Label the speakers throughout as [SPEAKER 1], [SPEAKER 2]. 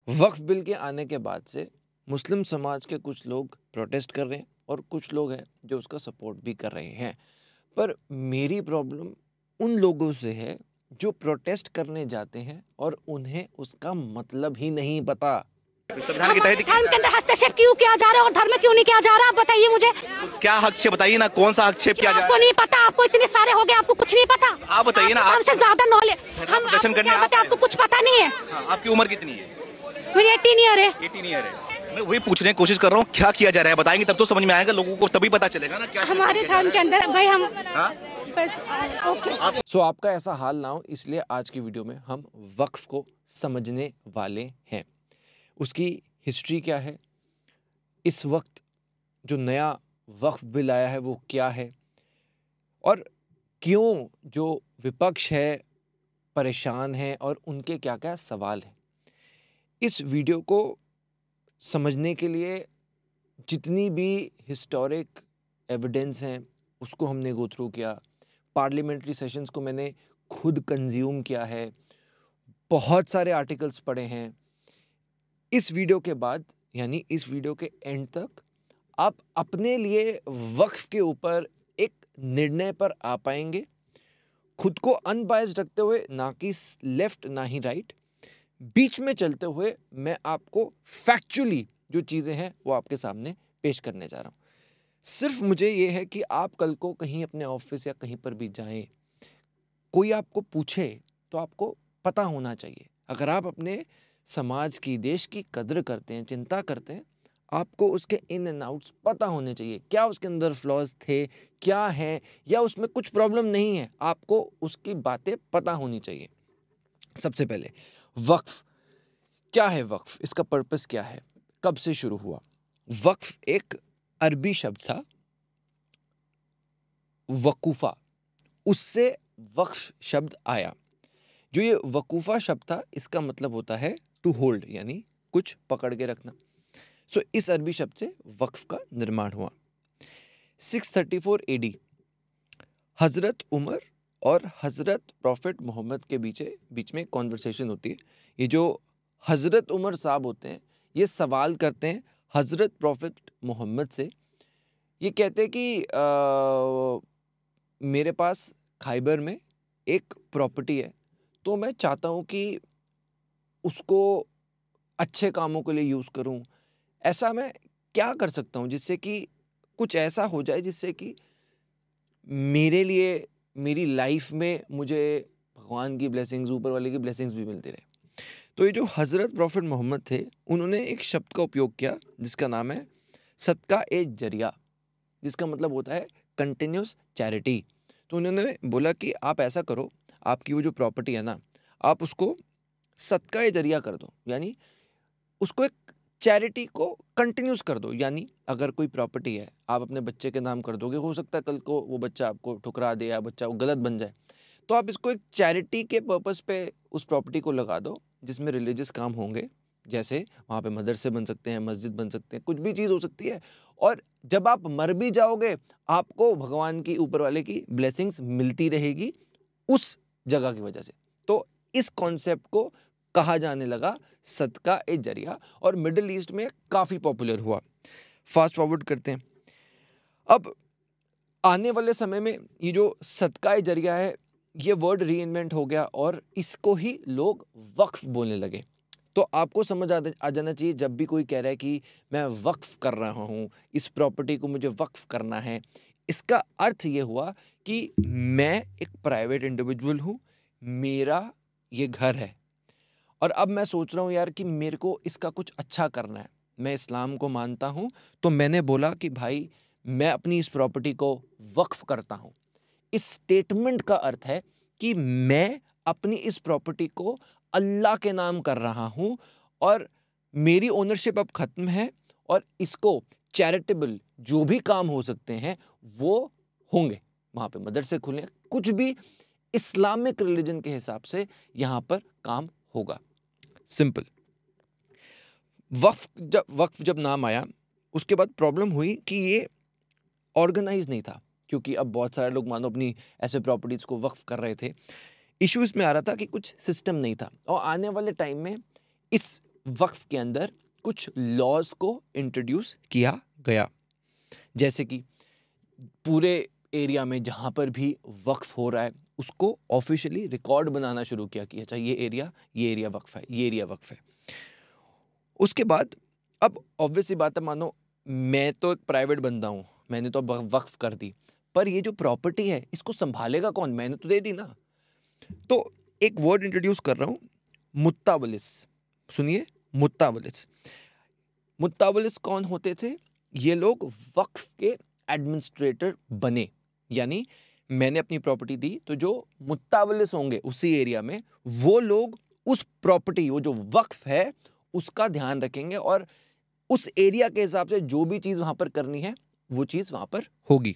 [SPEAKER 1] वक्फ bill के आने के बाद से मुस्लिम समाज के कुछ लोग प्रोटेस्ट कर रहे हैं और कुछ लोग हैं जो उसका सपोर्ट भी कर रहे हैं। पर मेरी प्रॉब्लम उन लोगों से है जो प्रोटेस्ट करने जाते हैं और उन्हें उसका मतलब ही नहीं पता।
[SPEAKER 2] संविधान के तहत
[SPEAKER 3] धर्म के अंदर हस्तक्षेप क्यों किया जा रहा है और धर्म में क्यों नहीं किया जा रहा, आप बताइए मुझे।
[SPEAKER 2] क्या हस्तक्षेप बताइए ना, कौन सा हस्तक्षेप किया जा रहा है?
[SPEAKER 3] आपको नहीं पता, आपको इतने सारे हो गए, आपको कुछ नहीं पता।
[SPEAKER 2] आप बताइए ना,
[SPEAKER 3] हमसे ज्यादा नॉलेज हम
[SPEAKER 2] प्रदर्शन करने
[SPEAKER 3] आपको कुछ पता नहीं है।
[SPEAKER 2] आपकी उम्र कितनी है?
[SPEAKER 3] मेरी 18 ईयर है।
[SPEAKER 2] 18 ईयर है। मैं वही पूछने की कोशिश कर रहा हूँ, क्या किया जा रहा है बताएंगे तब तो समझ में आएगा लोगों को, तभी पता चलेगा ना क्या
[SPEAKER 3] हमारे धर्म के अंदर भाई हम बस
[SPEAKER 1] सो आपका ऐसा हाल ना हो, इसलिए आज की वीडियो में हम वक्फ को समझने वाले हैं। उसकी हिस्ट्री क्या है, इस वक्त जो नया वक्फ बिल आया है वो क्या है, और क्यों जो विपक्ष है परेशान है और उनके क्या क्या सवाल हैं। इस वीडियो को समझने के लिए जितनी भी हिस्टोरिक एविडेंस हैं उसको हमने गो थ्रू किया, पार्लियामेंट्री सेशंस को मैंने खुद कंज्यूम किया है, बहुत सारे आर्टिकल्स पढ़े हैं। इस वीडियो के बाद यानी इस वीडियो के एंड तक आप अपने लिए वक्फ के ऊपर एक निर्णय पर आ पाएंगे, खुद को अनबायस्ड रखते हुए, ना कि लेफ्ट ना ही राइट, बीच में चलते हुए मैं आपको फैक्चुअली जो चीज़ें हैं वो आपके सामने पेश करने जा रहा हूँ। सिर्फ मुझे ये है कि आप कल को कहीं अपने ऑफिस या कहीं पर भी जाएं, कोई आपको पूछे तो आपको पता होना चाहिए। अगर आप अपने समाज की, देश की कद्र करते हैं, चिंता करते हैं, आपको उसके इन एंड आउट्स पता होने चाहिए। क्या उसके अंदर फ्लॉज थे, क्या है, या उसमें कुछ प्रॉब्लम नहीं है, आपको उसकी बातें पता होनी चाहिए। सबसे पहले वक्फ क्या है? वक्फ, इसका पर्पस क्या है, कब से शुरू हुआ? वक्फ एक अरबी शब्द था, वकूफा, उससे वक्फ शब्द आया। जो ये वकूफा शब्द था इसका मतलब होता है टू होल्ड, यानी कुछ पकड़ के रखना। सो इस अरबी शब्द से वक्फ का निर्माण हुआ। 634 AD हजरत उमर और हजरत प्रॉफिट मोहम्मद के बीच में कॉन्वर्सेशन होती है। ये जो हजरत उमर साहब होते हैं ये सवाल करते हैं हजरत प्रॉफिट मोहम्मद से। ये कहते हैं कि मेरे पास खैबर में एक प्रॉपर्टी है, तो मैं चाहता हूँ कि उसको अच्छे कामों के लिए यूज़ करूँ। ऐसा मैं क्या कर सकता हूँ जिससे कि कुछ ऐसा हो जाए जिससे कि मेरे लिए, मेरी लाइफ में मुझे भगवान की ब्लेसिंग्स, ऊपर वाले की ब्लेसिंग्स भी मिलती रहे। तो ये जो हज़रत प्रॉफिट मोहम्मद थे उन्होंने एक शब्द का उपयोग किया जिसका नाम है सदका ए जरिया, जिसका मतलब होता है कंटिन्यूस चैरिटी। तो उन्होंने बोला कि आप ऐसा करो, आपकी वो जो प्रॉपर्टी है ना, आप उसको सदका ए जरिया कर दो, यानी उसको एक चैरिटी को कंटिन्यूस कर दो। यानी अगर कोई प्रॉपर्टी है आप अपने बच्चे के नाम कर दोगे, हो सकता है कल को वो बच्चा आपको ठुकरा दे या बच्चा वो गलत बन जाए, तो आप इसको एक चैरिटी के पर्पस पे उस प्रॉपर्टी को लगा दो जिसमें रिलीजियस काम होंगे, जैसे वहाँ पे मदरसे बन सकते हैं, मस्जिद बन सकते हैं, कुछ भी चीज़ हो सकती है। और जब आप मर भी जाओगे आपको भगवान की, ऊपर वाले की ब्लेसिंग्स मिलती रहेगी उस जगह की वजह से। तो इस कॉन्सेप्ट को कहा जाने लगा सदका ए जरिया और मिडिल ईस्ट में काफ़ी पॉपुलर हुआ। फास्ट फॉरवर्ड करते हैं, अब आने वाले समय में ये जो सदका ए जरिया है ये वर्ड री इन्वेंट हो गया और इसको ही लोग वक्फ बोलने लगे। तो आपको समझ आ जाना चाहिए, जब भी कोई कह रहा है कि मैं वक्फ कर रहा हूँ, इस प्रॉपर्टी को मुझे वक्फ करना है, इसका अर्थ ये हुआ कि मैं एक प्राइवेट इंडिविजुअल हूँ, मेरा ये घर है और अब मैं सोच रहा हूँ यार कि मेरे को इसका कुछ अच्छा करना है। मैं इस्लाम को मानता हूँ, तो मैंने बोला कि भाई मैं अपनी इस प्रॉपर्टी को वक्फ करता हूँ। इस स्टेटमेंट का अर्थ है कि मैं अपनी इस प्रॉपर्टी को अल्लाह के नाम कर रहा हूँ और मेरी ओनरशिप अब ख़त्म है और इसको चैरिटेबल जो भी काम हो सकते हैं वो होंगे, वहाँ पे मदरसे खुले, कुछ भी इस्लामिक रिलीजन के हिसाब से यहाँ पर काम होगा। सिंपल। वक्फ जब नाम आया उसके बाद प्रॉब्लम हुई कि ये ऑर्गेनाइज नहीं था, क्योंकि अब बहुत सारे लोग मानो अपनी ऐसे प्रॉपर्टीज़ को वक्फ कर रहे थे। इशू इसमें आ रहा था कि कुछ सिस्टम नहीं था और आने वाले टाइम में इस वक्फ के अंदर कुछ लॉज को इंट्रोड्यूस किया गया, जैसे कि पूरे एरिया में जहाँ पर भी वक्फ हो रहा है उसको ऑफिशियली रिकॉर्ड बनाना शुरू किया कि अच्छा ये एरिया वक्फ है, ये एरिया वक्फ है। उसके बाद अब ऑब्वियस सी बात है, मानो मैं तो एक प्राइवेट बंदा हूँ, मैंने तो वक्फ कर दी, पर ये जो प्रॉपर्टी है इसको संभालेगा कौन? मैंने तो दे दी ना। तो एक वर्ड इंट्रोड्यूस कर रहा हूँ, मुत्तावलिस। सुनिए, मुत्तावलिस। मुत्तावलिस कौन होते थे? ये लोग वक्फ के एडमिनिस्ट्रेटर बने, यानी मैंने अपनी प्रॉपर्टी दी तो जो मुत्तावलिस होंगे उसी एरिया में, वो लोग उस प्रॉपर्टी, वो जो वक्फ है उसका ध्यान रखेंगे और उस एरिया के हिसाब से जो भी चीज़ वहाँ पर करनी है वो चीज़ वहाँ पर होगी।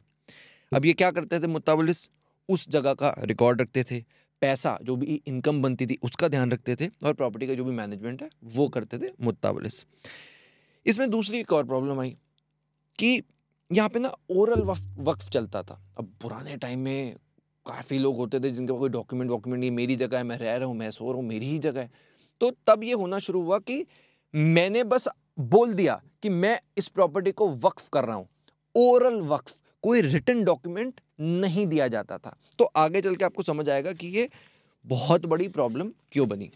[SPEAKER 1] अब ये क्या करते थे मुत्तावलिस? उस जगह का रिकॉर्ड रखते थे, पैसा जो भी इनकम बनती थी उसका ध्यान रखते थे, और प्रॉपर्टी का जो भी मैनेजमेंट है वो करते थे मुत्तावलिस। इसमें दूसरी एक और प्रॉब्लम आई कि यहाँ पे ना ओरल वक्फ चलता था। अब पुराने टाइम में काफ़ी लोग होते थे जिनके कोई डॉक्यूमेंट नहीं, मेरी जगह है, मैं रह रहा हूँ, मैं सो रहा हूँ, मेरी ही जगह है। तो तब ये होना शुरू हुआ कि मैंने बस बोल दिया कि मैं इस प्रॉपर्टी को वक्फ कर रहा हूँ, ओरल वक्फ, कोई रिटन डॉक्यूमेंट नहीं दिया जाता था। तो आगे चल के आपको समझ आएगा कि ये बहुत बड़ी प्रॉब्लम क्यों बनी।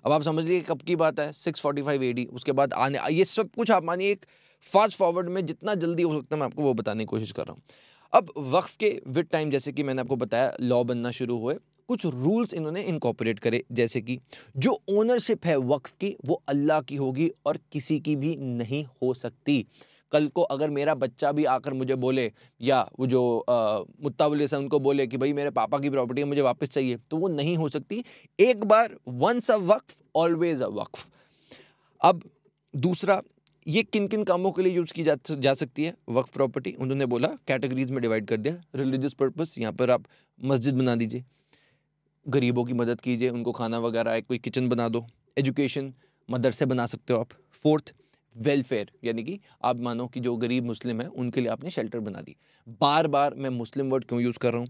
[SPEAKER 1] अब आप समझ लीजिए कब की बात है, 645 AD। उसके बाद आने ये सब कुछ आप मानिए एक फास्ट फॉरवर्ड में जितना जल्दी हो सकता है मैं आपको वो बताने की कोशिश कर रहा हूँ। अब वक्फ के विद टाइम, जैसे कि मैंने आपको बताया, लॉ बनना शुरू हुए, कुछ रूल्स इन्होंने इनकॉर्पोरेट करे, जैसे कि जो ओनरशिप है वक्फ की वो अल्लाह की होगी और किसी की भी नहीं हो सकती। कल को अगर मेरा बच्चा भी आकर मुझे बोले, या वो जो मुत्तावलिस है उनको बोले कि भाई मेरे पापा की प्रॉपर्टी है मुझे वापस चाहिए, तो वो नहीं हो सकती। एक बार once a waqf always a वक्फ। अब दूसरा, ये किन किन कामों के लिए यूज़ की जा सकती है वक्फ प्रॉपर्टी? उन्होंने बोला कैटेगरीज में डिवाइड कर दिया। रिलीजियस पर्पस, यहाँ पर आप मस्जिद बना दीजिए, गरीबों की मदद कीजिए, उनको खाना वगैरह है, कोई किचन बना दो। एजुकेशन, मदरसे बना सकते हो आप। फोर्थ, वेलफेयर, यानी कि आप मानो कि जो गरीब मुस्लिम है उनके लिए आपने शेल्टर बना दी। बार बार मैं मुस्लिम वर्ड क्यों यूज़ कर रहा हूँ?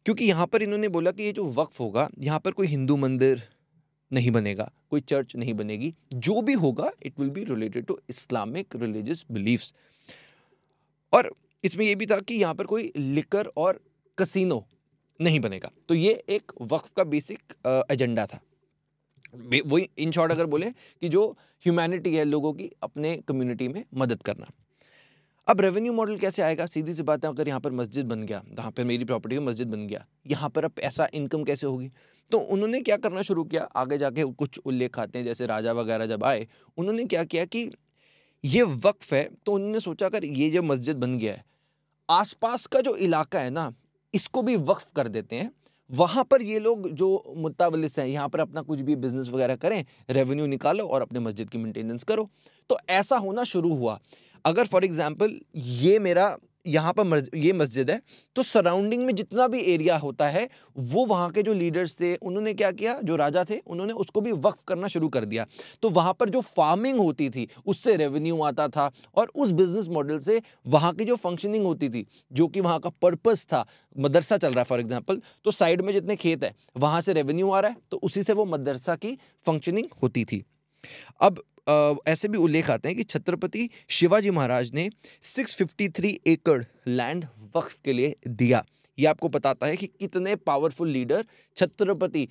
[SPEAKER 1] क्योंकि यहाँ पर इन्होंने बोला कि ये जो वक्फ होगा, यहाँ पर कोई हिंदू मंदिर नहीं बनेगा, कोई चर्च नहीं बनेगी, जो भी होगा it will be related to Islamic religious beliefs. और इसमें यह भी था कि यहाँ पर कोई लिकर और कसिनो नहीं बनेगा। तो ये एक वक्फ का बेसिक एजेंडा था। वही इन शॉर्ट अगर बोले कि जो ह्यूमैनिटी है लोगों की, अपने कम्युनिटी में मदद करना। अब रेवेन्यू मॉडल कैसे आएगा? सीधी सी बात है, अगर यहाँ पर मस्जिद बन गया, यहाँ पर मेरी प्रॉपर्टी में मस्जिद बन गया, यहाँ पर अब पैसा इनकम कैसे होगी? तो उन्होंने क्या करना शुरू किया, आगे जाके कुछ उल्लेख आते हैं, जैसे राजा वगैरह जब आए, उन्होंने क्या किया कि ये वक्फ है, तो उन्होंने सोचा अगर ये जो मस्जिद बन गया है, आसपास का जो इलाका है ना, इसको भी वक्फ कर देते हैं। वहाँ पर ये लोग जो मुत्तावलिस हैं, यहाँ पर अपना कुछ भी बिजनेस वगैरह करें, रेवेन्यू निकालो और अपने मस्जिद की मेंटेनेंस करो। तो ऐसा होना शुरू हुआ। अगर फॉर एग्जांपल ये मेरा यहाँ पर ये मस्जिद है, तो सराउंडिंग में जितना भी एरिया होता है वो वहाँ के जो लीडर्स थे उन्होंने क्या किया, जो राजा थे उन्होंने उसको भी वक्फ करना शुरू कर दिया। तो वहाँ पर जो फार्मिंग होती थी उससे रेवेन्यू आता था, और उस बिजनेस मॉडल से वहाँ की जो फंक्शनिंग होती थी, जो कि वहाँ का पर्पस था, मदरसा चल रहा है फॉर एग्जाम्पल, तो साइड में जितने खेत है वहाँ से रेवेन्यू आ रहा है, तो उसी से वो मदरसा की फंक्शनिंग होती थी। अब ऐसे भी उल्लेख आते हैं कि छत्रपति शिवाजी महाराज ने 653 एकड़ लैंड वक्फ के लिए दिया। यह आपको बताता है कि कितने पावरफुल लीडर छत्रपति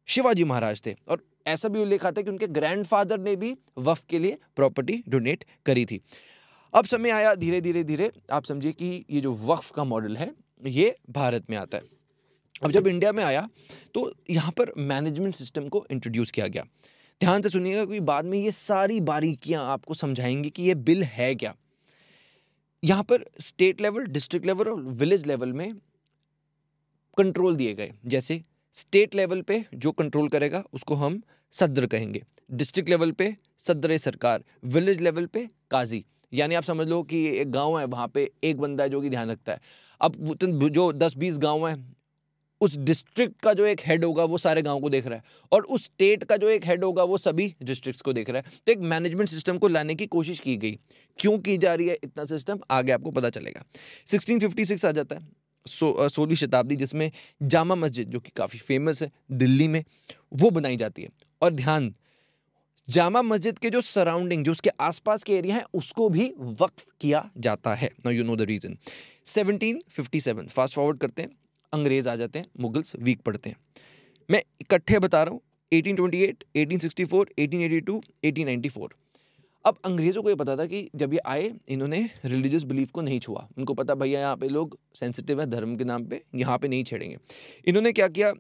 [SPEAKER 1] शिवाजी महाराज थे। और ऐसा भी उल्लेख आता है कि उनके ग्रैंडफादर ने भी वक्फ के लिए प्रॉपर्टी डोनेट करी थी। अब समय आया, धीरे धीरे आप समझिए कि ये जो वक्फ का मॉडल है ये भारत में आता है। अब जब इंडिया में आया तो यहाँ पर मैनेजमेंट सिस्टम को इंट्रोड्यूस किया गया। ध्यान से सुनिएगा क्योंकि बाद में ये सारी बारीकियां आपको समझाएंगे कि ये बिल है क्या। यहाँ पर स्टेट लेवल, डिस्ट्रिक्ट लेवल और विलेज लेवल में कंट्रोल दिए गए। जैसे स्टेट लेवल पे जो कंट्रोल करेगा उसको हम सदर कहेंगे, डिस्ट्रिक्ट लेवल पे सदर सरकार, विलेज लेवल पे काजी। यानी आप समझ लो कि एक गांव है, वहाँ पे एक बंदा है जो कि ध्यान रखता है। अब जो 10-20 गांव हैं, उस डिस्ट्रिक्ट का जो एक हेड होगा वो सारे गांव को देख रहा है, और उस स्टेट का जो एक हेड होगा वो सभी डिस्ट्रिक्ट्स को देख रहा है। तो एक मैनेजमेंट सिस्टम को लाने की कोशिश की गई। क्यों की जा रही है इतना सिस्टम, आगे आपको पता चलेगा। 1656 आ जाता है, 16वीं शताब्दी, जिसमें जामा मस्जिद जो कि काफ़ी फेमस है दिल्ली में, वो बनाई जाती है। और ध्यान, जामा मस्जिद के जो सराउंडिंग, जो उसके आसपास के एरिया है, उसको भी वक्फ किया जाता है। Now you know the reason. 1757, fast forward करते हैं, अंग्रेज आ जाते हैं, मुगल्स वीक पड़ते हैं। मैं इकट्ठे बता रहा हूँ, 1828, 1864, 1882, 1894। अब अंग्रेज़ों को ये पता था कि जब ये आए, इन्होंने रिलीजियस बिलीफ को नहीं छुआ। उनको पता भैया यहाँ पे लोग सेंसिटिव है धर्म के नाम पे, यहाँ पे नहीं छेड़ेंगे। इन्होंने क्या किया,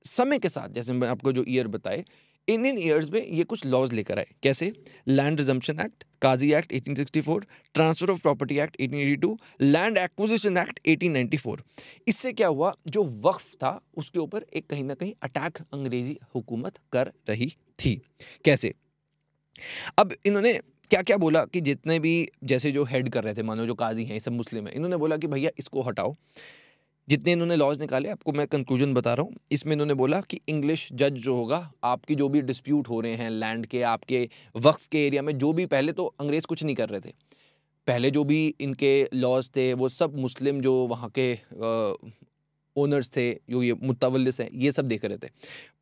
[SPEAKER 1] समय के साथ, जैसे मैं आपको जो ईयर बताए, इन ईयर्स में ये कुछ लॉज लेकर आए। कैसे? Land resumption act, Qazi act 1864, transfer of property act 1882, land acquisition act 1894। इससे क्या हुआ, जो वक्फ था उसके ऊपर एक कहीं ना कहीं अटैक अंग्रेजी हुकूमत कर रही थी। कैसे? अब इन्होंने क्या क्या बोला कि जितने भी जैसे जो हेड कर रहे थे, मानो जो काजी हैं, ये सब मुस्लिम हैं, इन्होंने बोला कि भैया इसको हटाओ। जितने इन्होंने लॉज निकाले, आपको मैं कंक्लूजन बता रहा हूँ, इसमें इन्होंने बोला कि इंग्लिश जज जो होगा, आपकी जो भी डिस्प्यूट हो रहे हैं लैंड के, आपके वक्फ के एरिया में, जो भी, पहले तो अंग्रेज़ कुछ नहीं कर रहे थे, पहले जो भी इनके लॉज थे वो सब मुस्लिम जो वहाँ के ओनर्स थे, जो ये मुतवल्लिस हैं, ये सब देख रहे थे।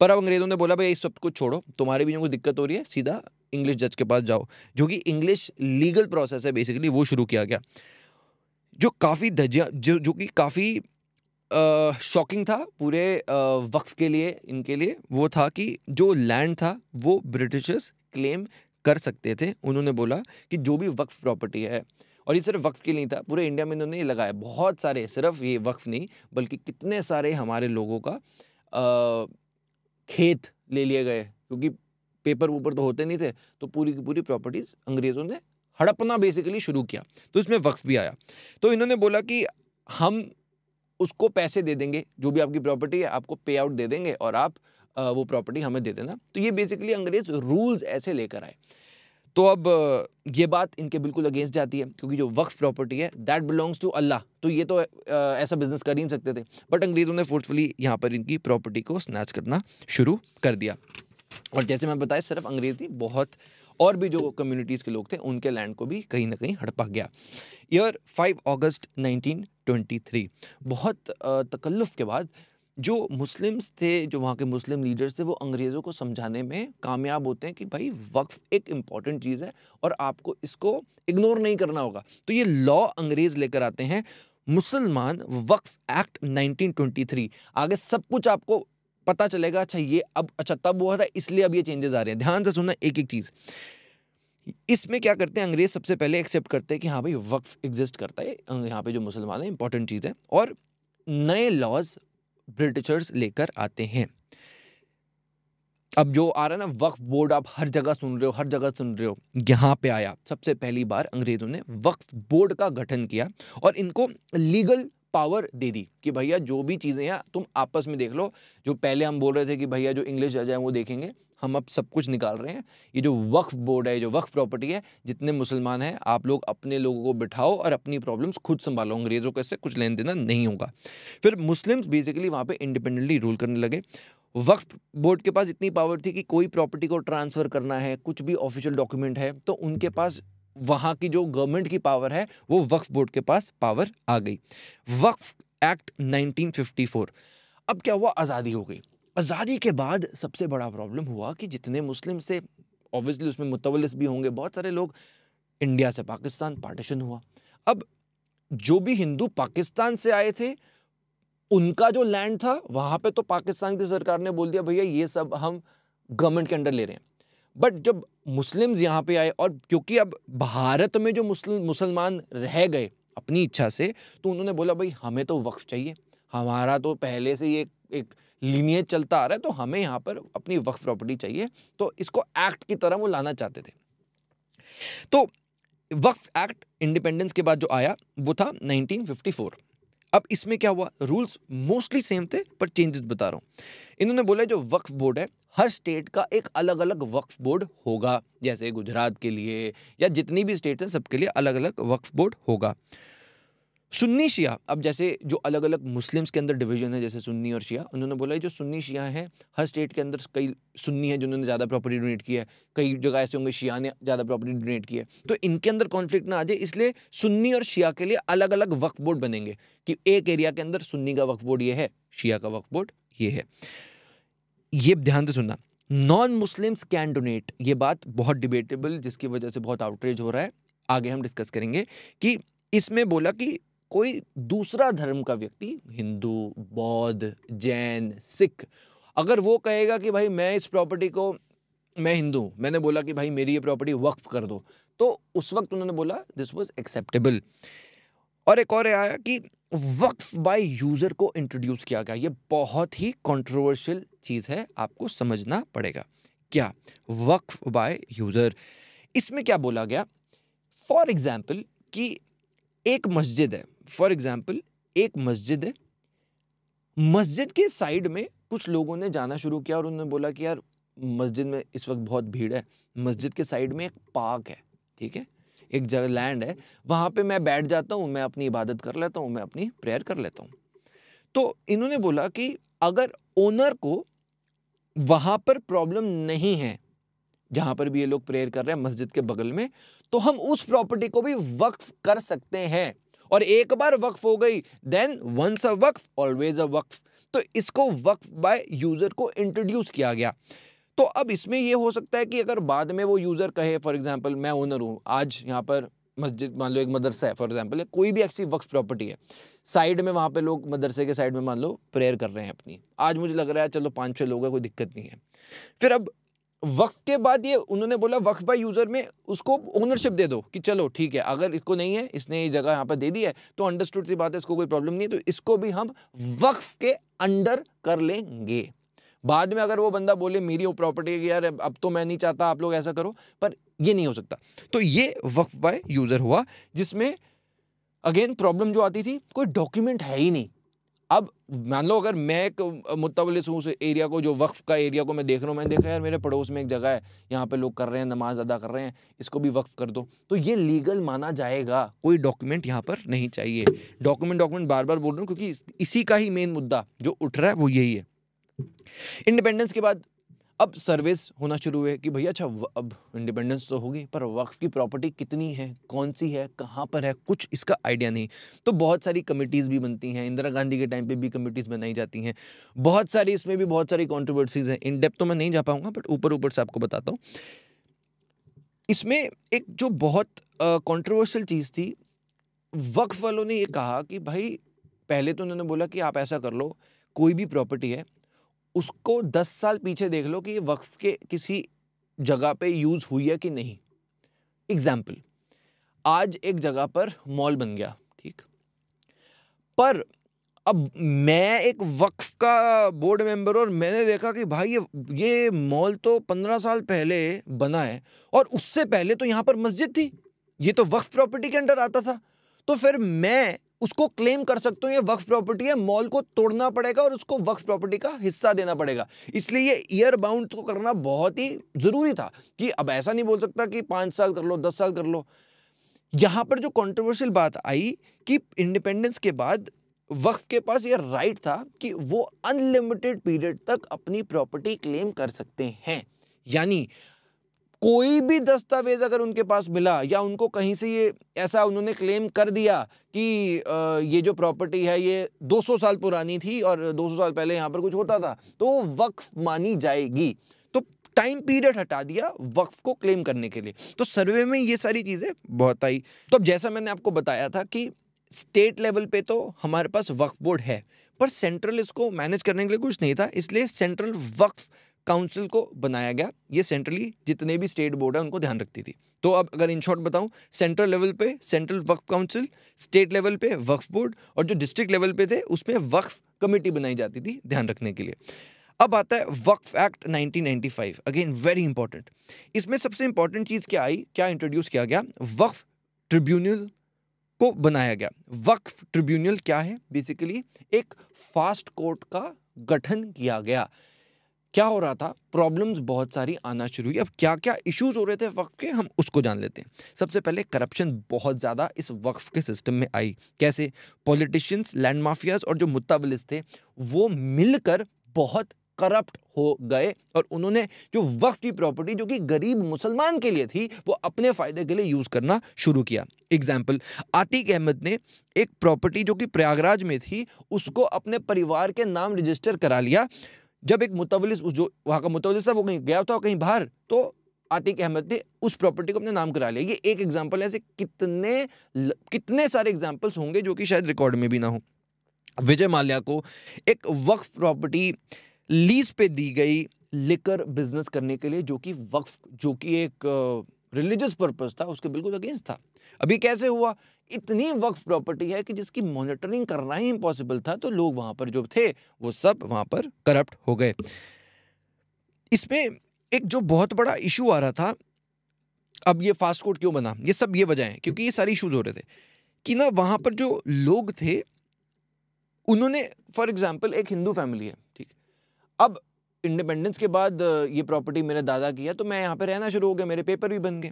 [SPEAKER 1] पर अब अंग्रेज़ों ने बोला भाई इस सब कुछ छोड़ो, तुम्हारे भी जो दिक्कत हो रही है सीधा इंग्लिश जज के पास जाओ, जो कि इंग्लिश लीगल प्रोसेस है बेसिकली, वो शुरू किया गया, जो काफ़ी जो कि काफ़ी शॉकिंग था पूरे वक्फ के लिए, इनके लिए। वो था कि जो लैंड था वो ब्रिटिशर्स क्लेम कर सकते थे। उन्होंने बोला कि जो भी वक्फ प्रॉपर्टी है, और ये सिर्फ वक्फ के लिए नहीं था, पूरे इंडिया में इन्होंने ये लगाया, बहुत सारे, सिर्फ ये वक्फ नहीं बल्कि कितने सारे हमारे लोगों का खेत ले लिए गए, क्योंकि पेपर वूपर तो होते नहीं थे, तो पूरी की पूरी प्रॉपर्टीज अंग्रेज़ों ने हड़पना बेसिकली शुरू किया, तो इसमें वक्फ भी आया। तो इन्होंने बोला कि हम उसको पैसे दे देंगे, जो भी आपकी प्रॉपर्टी है आपको पे आउट दे देंगे, और आप वो प्रॉपर्टी हमें दे देना। तो ये बेसिकली अंग्रेज रूल्स ऐसे लेकर आए। तो अब ये बात इनके बिल्कुल अगेंस्ट जाती है, क्योंकि जो वक्फ प्रॉपर्टी है दैट बिलोंग्स टू अल्लाह, तो ये तो ऐसा बिजनेस कर ही नहीं सकते थे। बट अंग्रेज़ों ने फोर्सफुली यहाँ पर इनकी प्रॉपर्टी को स्नैच करना शुरू कर दिया। और जैसे मैं बताया, सिर्फ अंग्रेज नहीं, बहुत और भी जो कम्युनिटीज़ के लोग थे उनके लैंड को भी कहीं ना कहीं हड़पा गया। ईयर 5 अगस्त 1923, बहुत तकल्लुफ़ के बाद जो मुस्लिम्स थे, जो वहाँ के मुस्लिम लीडर्स थे, वो अंग्रेज़ों को समझाने में कामयाब होते हैं कि भाई वक्फ एक इम्पॉर्टेंट चीज़ है और आपको इसको इग्नोर नहीं करना होगा। तो ये लॉ अंग्रेज़ लेकर आते हैं, मुसलमान वक्फ एक्ट 1923। आगे सब कुछ आपको पता चलेगा। अच्छा ये अब, अच्छा तब हुआ था इसलिए अब ये चेंजेस आ रहे हैं। ध्यान से सुनना एक एक चीज़। इसमें क्या करते हैं अंग्रेज, सबसे पहले एक्सेप्ट करते हैं कि हाँ भाई वक्फ एग्जिस्ट करता है, यहाँ पे जो मुसलमान है इंपॉर्टेंट चीज़ है, और नए लॉज ब्रिटिशर्स लेकर आते हैं। अब जो आ रहा है ना वक्फ बोर्ड, आप हर जगह सुन रहे हो, हर जगह सुन रहे हो, यहाँ पे आया सबसे पहली बार अंग्रेजों ने वक्फ बोर्ड का गठन किया और इनको लीगल पावर दे दी कि भैया जो भी चीज़ें हैं तुम आपस में देख लो। जो पहले हम बोल रहे थे कि भैया जो इंग्लिश जज हैं वो देखेंगे, हम अब सब कुछ निकाल रहे हैं। ये जो वक्फ बोर्ड है, जो वक्फ प्रॉपर्टी है, जितने मुसलमान हैं आप लोग अपने लोगों को बिठाओ और अपनी प्रॉब्लम्स खुद संभालो, अंग्रेज़ों को इससे कुछ लेन देना नहीं होगा। फिर मुस्लिम्स बेसिकली वहाँ पे इंडिपेंडेंटली रूल करने लगे। वक्फ बोर्ड के पास इतनी पावर थी कि कोई प्रॉपर्टी को ट्रांसफ़र करना है, कुछ भी ऑफिशियल डॉक्यूमेंट है, तो उनके पास वहाँ की जो गवर्नमेंट की पावर है वो वक्फ बोर्ड के पास पावर आ गई। वक्फ एक्ट 1954। अब क्या हुआ, आज़ादी हो गई। आज़ादी के बाद सबसे बड़ा प्रॉब्लम हुआ कि जितने मुस्लिम्स थे, ऑब्वियसली उसमें मुतवल्लिस भी होंगे, बहुत सारे लोग, इंडिया से पाकिस्तान पार्टीशन हुआ। अब जो भी हिंदू पाकिस्तान से आए थे, उनका जो लैंड था वहाँ पे तो पाकिस्तान की सरकार ने बोल दिया भैया ये सब हम गवर्नमेंट के अंडर ले रहे हैं। बट जब मुस्लिम्स यहाँ पे आए, और क्योंकि अब भारत में जो मुसलमान रह गए अपनी इच्छा से, तो उन्होंने बोला भाई हमें तो वक्फ चाहिए, हमारा तो पहले से ये एक लीनिएज चलता आ रहा है, तो हमें यहाँ पर अपनी वक्फ प्रॉपर्टी चाहिए। तो इसको एक्ट की तरह वो लाना चाहते थे। तो वक्फ एक्ट इंडिपेंडेंस के बाद जो आया वो था 1954। अब इसमें क्या हुआ, रूल्स मोस्टली सेम थे पर चेंजेस बता रहा हूँ। इन्होंने बोला जो वक्फ बोर्ड है, हर स्टेट का एक अलग अलग वक्फ बोर्ड होगा, जैसे गुजरात के लिए या जितनी भी स्टेट्स हैं सबके लिए अलग अलग वक्फ बोर्ड होगा। सुन्नी शिया, अब जैसे जो अलग अलग मुस्लिम्स के अंदर डिवीजन है, जैसे सुन्नी और शिया, उन्होंने बोला जो सुन्नी शिया हैं, हर स्टेट के अंदर कई सुन्नी हैं जिन्होंने ज़्यादा प्रॉपर्टी डोनेट की है, कई जगह ऐसे होंगे शिया ने ज़्यादा प्रॉपर्टी डोनेट की है, तो इनके अंदर कॉन्फ्लिक्ट ना आ जाए, इसलिए सुन्नी और शिया के लिए अलग अलग वक्फ बोर्ड बनेंगे कि एक एरिया के अंदर सुन्नी का वक्फ बोर्ड ये है, शिया का वक्फ बोर्ड ये है। ये ध्यान से सुनना, नॉन मुस्लिम्स कैन डोनेट, ये बात बहुत डिबेटेबल, जिसकी वजह से बहुत आउटरेज हो रहा है, आगे हम डिस्कस करेंगे कि इसमें बोला कि कोई दूसरा धर्म का व्यक्ति, हिंदू, बौद्ध, जैन, सिख, अगर वो कहेगा कि भाई मैं इस प्रॉपर्टी को, मैं हिंदू हूं, मैंने बोला कि भाई मेरी ये प्रॉपर्टी वक्फ कर दो, तो उस वक्त उन्होंने बोला दिस वाज एक्सेप्टेबल। और एक और आया कि वक्फ बाय यूजर को इंट्रोड्यूस किया गया। ये बहुत ही कंट्रोवर्शियल चीज है, आपको समझना पड़ेगा। क्या वक्फ बाय यूजर, इसमें क्या बोला गया? फॉर एग्जाम्पल कि एक मस्जिद है, मस्जिद के साइड में कुछ लोगों ने जाना शुरू किया और उन्होंने बोला कि यार मस्जिद में इस वक्त बहुत भीड़ है, मस्जिद के साइड में एक पार्क है, ठीक है, एक जगह लैंड है, वहाँ पे मैं बैठ जाता हूँ, मैं अपनी इबादत कर लेता हूँ, मैं अपनी प्रेयर कर लेता हूँ। तो इन्होंने बोला कि अगर ओनर को वहाँ पर प्रॉब्लम नहीं है, जहाँ पर भी ये लोग प्रेयर कर रहे हैं मस्जिद के बगल में, तो हम उस प्रॉपर्टी को भी वक्फ कर सकते हैं। और एक बार वक्फ हो गई, then once a waqf always a waqf. तो इसको वक्फ बाय यूजर को इंट्रोड्यूस किया गया। तो अब इसमें ये हो सकता है कि अगर बाद में वो यूजर कहे, फॉर एग्जांपल मैं ओनर हूँ, आज यहाँ पर मस्जिद, मान लो एक मदरसा है फॉर एग्जांपल, कोई भी ऐसी वक्फ प्रॉपर्टी है, साइड में वहाँ पे लोग मदरसे के साइड में मान लो प्रेयर कर रहे हैं अपनी, आज मुझे लग रहा है चलो 5-6 लोग हैं, कोई दिक्कत नहीं है। फिर अब वक्फ के बाद ये उन्होंने बोला वक्फ बाय यूजर में उसको ओनरशिप दे दो कि चलो ठीक है, अगर इसको नहीं है, इसने ये जगह यहाँ पर दे दी है, तो अंडरस्टूड सी बात है, इसको कोई प्रॉब्लम नहीं है, तो इसको भी हम वक्फ के अंडर कर लेंगे। बाद में अगर वो बंदा बोले मेरी वो प्रॉपर्टी है यार, अब तो मैं नहीं चाहता आप लोग ऐसा करो, पर ये नहीं हो सकता। तो ये वक्फ बाय यूजर हुआ, जिसमें अगेन प्रॉब्लम जो आती थी, कोई डॉक्यूमेंट है ही नहीं। अब मान लो अगर मैं एक मुतवल्लिस हूँ उस एरिया को, जो वक्फ का एरिया को मैं देख रहा हूँ, मैंने देखा यार मेरे पड़ोस में एक जगह है, यहाँ पे लोग कर रहे हैं, नमाज अदा कर रहे हैं, इसको भी वक्फ कर दो, तो ये लीगल माना जाएगा। कोई डॉक्यूमेंट यहाँ पर नहीं चाहिए। डॉक्यूमेंट बार बार बोल रहा हूँ क्योंकि इसी का ही मेन मुद्दा जो उठ रहा है वो यही है। इंडिपेंडेंस के बाद अब सर्विस होना शुरू हुए कि भैया अच्छा अब इंडिपेंडेंस तो होगी, पर वक्फ की प्रॉपर्टी कितनी है, कौन सी है, कहाँ पर है, कुछ इसका आइडिया नहीं। तो बहुत सारी कमिटीज़ भी बनती हैं, इंदिरा गांधी के टाइम पे भी कमिटीज़ बनाई जाती हैं, बहुत सारी, इसमें भी बहुत सारी कंट्रोवर्सीज हैं। इन डेप्थ तो मैं नहीं जा पाऊंगा, बट ऊपर से आपको बताता हूँ। इसमें एक जो बहुत कंट्रोवर्शियल चीज़ थी, वक्फ वालों ने ये कहा कि भाई पहले तो उन्होंने बोला कि आप ऐसा कर लो, कोई भी प्रॉपर्टी है उसको 10 साल पीछे देख लो कि ये वक्फ के किसी जगह पे यूज हुई है कि नहीं। एग्जाम्पल, आज एक जगह पर मॉल बन गया, ठीक, पर अब मैं एक वक्फ का बोर्ड मेंबर और मैंने देखा कि भाई ये मॉल तो 15 साल पहले बना है और उससे पहले तो यहाँ पर मस्जिद थी, ये तो वक्फ प्रॉपर्टी के अंडर आता था, तो फिर मैं उसको क्लेम कर सकता हूँ ये वक्फ प्रॉपर्टी है, मॉल को तोड़ना पड़ेगा और उसको वक्फ प्रॉपर्टी का हिस्सा देना पड़ेगा। इसलिए ये ईयर बाउंड तो करना बहुत ही जरूरी था कि अब ऐसा नहीं बोल सकता कि 5 साल कर लो, 10 साल कर लो। यहां पर जो कंट्रोवर्शियल बात आई कि इंडिपेंडेंस के बाद वक्फ के पास ये राइट था कि वो अनलिमिटेड पीरियड तक अपनी प्रॉपर्टी क्लेम कर सकते हैं। यानी कोई भी दस्तावेज अगर उनके पास मिला या उनको कहीं से ये ऐसा उन्होंने क्लेम कर दिया कि ये जो प्रॉपर्टी है ये 200 साल पुरानी थी और 200 साल पहले यहाँ पर कुछ होता था, तो वक्फ मानी जाएगी। तो टाइम पीरियड हटा दिया वक्फ को क्लेम करने के लिए। तो सर्वे में ये सारी चीज़ें बहुत आई। तो अब जैसा मैंने आपको बताया था कि स्टेट लेवल पे तो हमारे पास वक्फ बोर्ड है, पर सेंट्रल इसको मैनेज करने के लिए कुछ नहीं था, इसलिए सेंट्रल वक्फ काउंसिल को बनाया गया। ये सेंट्रली जितने भी स्टेट बोर्ड है उनको ध्यान रखती थी। तो अब अगर इन शॉर्ट बताऊं, सेंट्रल लेवल पे सेंट्रल वक्फ काउंसिल, स्टेट लेवल पे वक्फ बोर्ड, और जो डिस्ट्रिक्ट लेवल पे थे उसमें वक्फ कमेटी बनाई जाती थी ध्यान रखने के लिए। अब आता है वक्फ एक्ट 1995, अगेन वेरी इंपॉर्टेंट। इसमें सबसे इंपॉर्टेंट चीज़ क्या आई, क्या इंट्रोड्यूस किया गया, वक्फ ट्रिब्यूनल को बनाया गया। वक्फ ट्रिब्यूनल क्या है, बेसिकली एक फास्ट कोर्ट का गठन किया गया। क्या हो रहा था, प्रॉब्लम्स बहुत सारी आना शुरू हुई। अब क्या क्या इश्यूज हो रहे थे वक्फ के, हम उसको जान लेते हैं। सबसे पहले करप्शन बहुत ज़्यादा इस वक्फ के सिस्टम में आई। कैसे, पॉलिटिशियंस, लैंड माफियाज और जो मुत्तवलिस थे वो मिलकर बहुत करप्ट हो गए और उन्होंने जो वक्फ की प्रॉपर्टी जो कि गरीब मुसलमान के लिए थी वो अपने फ़ायदे के लिए यूज़ करना शुरू किया। एग्जाम्पल, आतिक अहमद ने एक प्रॉपर्टी जो कि प्रयागराज में थी उसको अपने परिवार के नाम रजिस्टर करा लिया, जब एक मुतवल्लिस जो वहाँ का मुतवल्लिस था वो कहीं गया था कहीं बाहर, तो आतिक अहमद ने उस प्रॉपर्टी को अपने नाम करा लिया। ये एक एग्जाम्पल है, ऐसे कितने सारे एग्जाम्पल्स होंगे जो कि शायद रिकॉर्ड में भी ना हो। विजय माल्या को एक वक्फ प्रॉपर्टी लीज पे दी गई लिकर बिजनेस करने के लिए, जो कि एक रिलीजियस पर्पस था, उसके बिल्कुल अगेंस्ट था। अभी कैसे हुआ? इतनी वक्फ प्रॉपर्टी है कि जिसकी मॉनिटरिंग करना ही इम्पॉसिबल था, तो लोग वहां पर जो थे वो सब वहां पर करप्ट हो गए। इसमें एक जो बहुत बड़ा इशू आ रहा था, अब ये फास्ट कोड क्यों बना, ये सब ये वजह है क्योंकि ये सारे इश्यूज हो रहे थे कि ना वहां पर जो लोग थे उन्होंने, फॉर एग्जाम्पल एक हिंदू फैमिली है, ठीक, अब इंडिपेंडेंस के बाद ये प्रॉपर्टी मेरे दादा की है, तो मैं यहाँ पे रहना शुरू हो गया, मेरे पेपर भी बन गए।